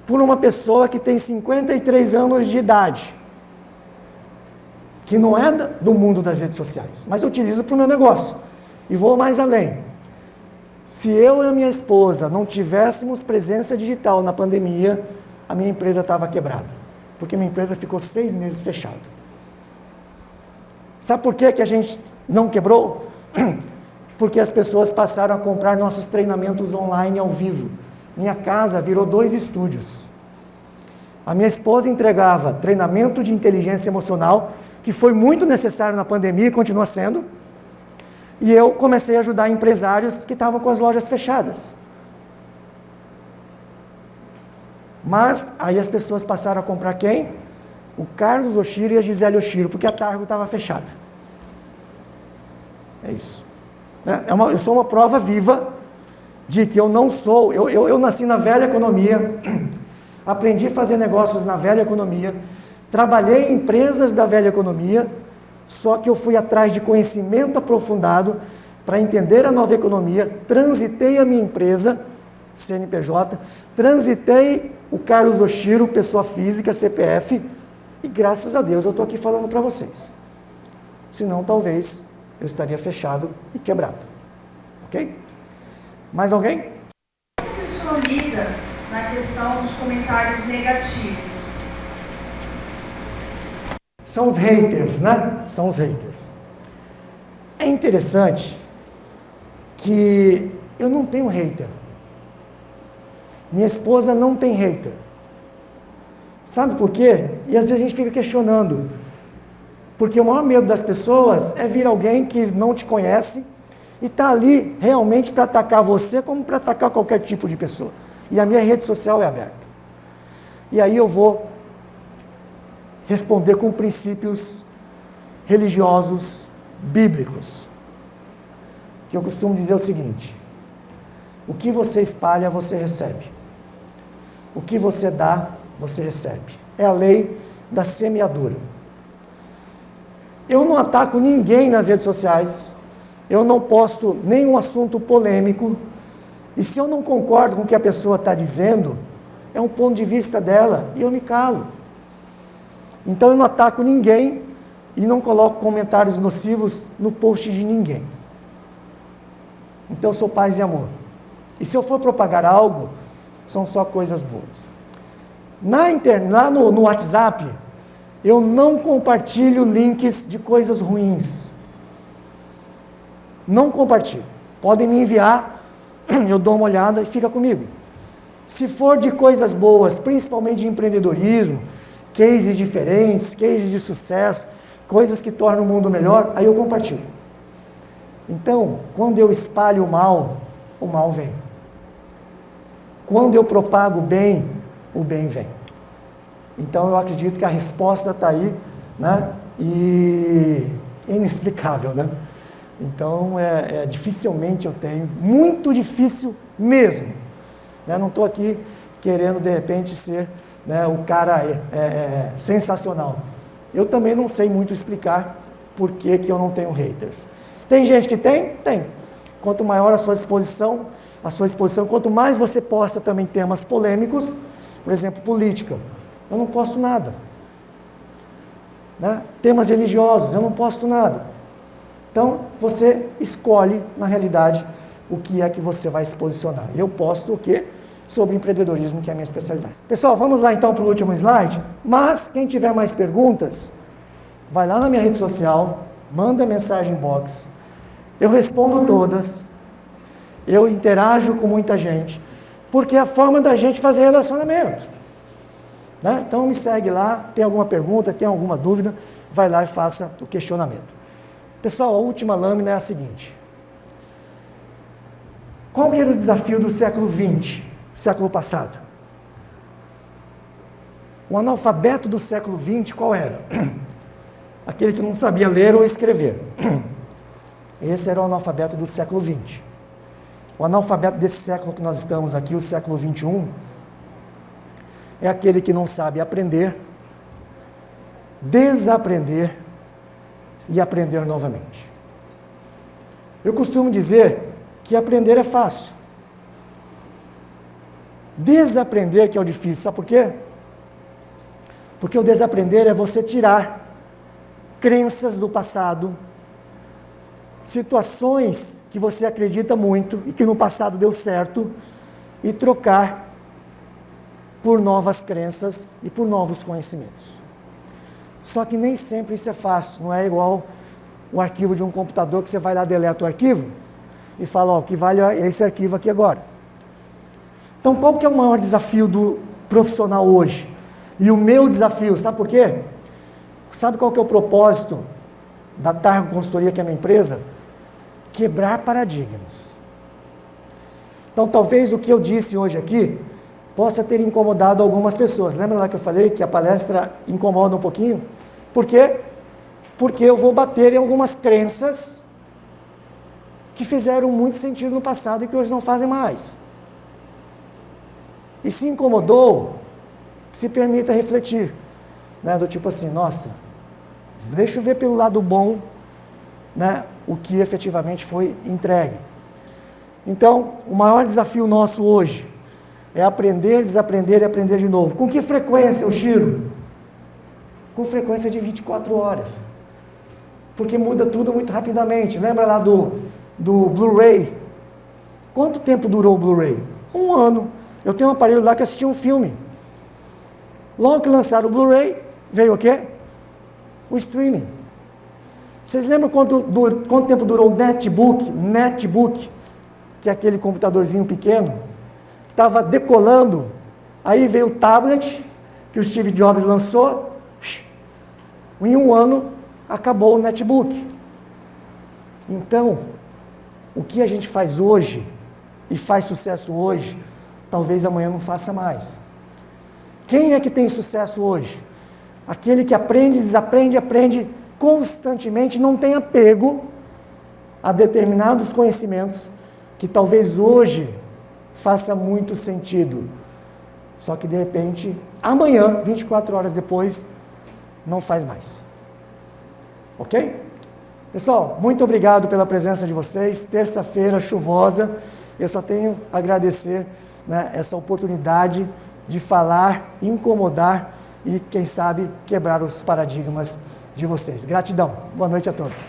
por uma pessoa que tem 53 anos de idade, que não é do mundo das redes sociais, mas eu utilizo para o meu negócio. E vou mais além. Se eu e a minha esposa não tivéssemos presença digital na pandemia, a minha empresa estava quebrada, porque minha empresa ficou 6 meses fechada. Sabe por que a gente não quebrou? Porque as pessoas passaram a comprar nossos treinamentos online ao vivo. Minha casa virou 2 estúdios. A minha esposa entregava treinamento de inteligência emocional, que foi muito necessário na pandemia e continua sendo, e eu comecei a ajudar empresários que estavam com as lojas fechadas. Mas aí as pessoas passaram a comprar quem? O Carlos Oshiro e a Gisele Oshiro, porque a Targo estava fechada. É isso. Eu sou uma prova viva de que eu não sou, eu nasci na velha economia, aprendi a fazer negócios na velha economia, trabalhei em empresas da velha economia, só que eu fui atrás de conhecimento aprofundado para entender a nova economia, transitei a minha empresa, CNPJ, transitei o Carlos Oshiro, pessoa física, CPF, e graças a Deus eu estou aqui falando para vocês. Senão, talvez, eu estaria fechado e quebrado. Ok? Mais alguém? Como que o senhor lida na questão dos comentários negativos? São os haters, né? São os haters. É interessante que eu não tenho hater. Minha esposa não tem hater. Sabe por quê? E às vezes a gente fica questionando. Porque o maior medo das pessoas é vir alguém que não te conhece e está ali realmente para atacar você como para atacar qualquer tipo de pessoa. E a minha rede social é aberta. E aí eu vou responder com princípios religiosos, bíblicos. Que eu costumo dizer o seguinte: o que você espalha, você recebe. O que você dá, você recebe. É a lei da semeadura. Eu não ataco ninguém nas redes sociais, eu não posto nenhum assunto polêmico, e se eu não concordo com o que a pessoa está dizendo, é um ponto de vista dela, e eu me calo. Então eu não ataco ninguém e não coloco comentários nocivos no post de ninguém. Então eu sou paz e amor. E se eu for propagar algo, são só coisas boas. Lá no WhatsApp, eu não compartilho links de coisas ruins. Não compartilho. Podem me enviar, eu dou uma olhada e fica comigo. Se for de coisas boas, principalmente de empreendedorismo, cases diferentes, cases de sucesso, coisas que tornam o mundo melhor, aí eu compartilho. Então, quando eu espalho o mal vem. Quando eu propago o bem vem. Então, eu acredito que a resposta está aí, né? E é inexplicável, né? Então, dificilmente eu tenho, muito difícil mesmo. Né? Não estou aqui querendo, de repente, ser, né, o cara sensacional. Eu também não sei muito explicar por que eu não tenho haters. Tem gente que tem? Tem. Quanto maior a sua exposição, quanto mais você posta também temas polêmicos, por exemplo, política. Eu não posto nada. né? Temas religiosos, eu não posto nada. Então, você escolhe, na realidade, o que é que você vai se posicionar. Eu posto o quê? Sobre empreendedorismo, que é a minha especialidade. Pessoal, vamos lá então para o último slide. Mas, quem tiver mais perguntas, vai lá na minha rede social, manda mensagem inbox. Eu respondo todas. Eu interajo com muita gente. Porque é a forma da gente fazer relacionamento. Né? Então, me segue lá. Tem alguma pergunta, tem alguma dúvida, vai lá e faça o questionamento. Pessoal, a última lâmina é a seguinte. Qual que era o desafio do século XX, século passado? O analfabeto do século XX, qual era? Aquele que não sabia ler ou escrever. Esse era o analfabeto do século XX. O analfabeto desse século que nós estamos aqui, o século XXI, é aquele que não sabe aprender, desaprender e aprender novamente. Eu costumo dizer que aprender é fácil. Desaprender que é o difícil. Sabe por quê? Porque o desaprender é você tirar crenças do passado, situações que você acredita muito e que no passado deu certo, e trocar por novas crenças e por novos conhecimentos. Só que nem sempre isso é fácil, não é igual o arquivo de um computador que você vai lá, deleta o arquivo e fala, ó, o que vale é esse arquivo aqui agora. Então, qual que é o maior desafio do profissional hoje? E o meu desafio, sabe por quê? Sabe qual que é o propósito da Targo Consultoria, que é a minha empresa? Quebrar paradigmas. Então, talvez o que eu disse hoje aqui possa ter incomodado algumas pessoas. Lembra lá que eu falei que a palestra incomoda um pouquinho? Por quê? Porque eu vou bater em algumas crenças que fizeram muito sentido no passado e que hoje não fazem mais. E se incomodou, se permita refletir, né? Do tipo assim, nossa, deixa eu ver pelo lado bom, né? O que efetivamente foi entregue. Então, o maior desafio nosso hoje é aprender, desaprender e aprender de novo. Com que frequência, Chiro? Com frequência de 24 horas. Porque muda tudo muito rapidamente. Lembra lá do Blu-ray? Quanto tempo durou o Blu-ray? 1 ano. Eu tenho um aparelho lá que assistia um filme. Logo que lançaram o Blu-ray, veio o quê? O streaming. Vocês lembram quanto tempo durou o netbook, que é aquele computadorzinho pequeno? Estava decolando, aí veio o tablet, que o Steve Jobs lançou, em 1 ano acabou o netbook. Então, o que a gente faz hoje, e faz sucesso hoje, talvez amanhã não faça mais. Quem é que tem sucesso hoje? Aquele que aprende, desaprende, aprende constantemente, não tem apego a determinados conhecimentos que talvez hoje faça muito sentido. Só que de repente, amanhã, 24 horas depois, não faz mais. Ok? Pessoal, muito obrigado pela presença de vocês. Terça-feira chuvosa. Eu só tenho a agradecer, né, essa oportunidade de falar, incomodar e, quem sabe, quebrar os paradigmas de vocês. Gratidão. Boa noite a todos.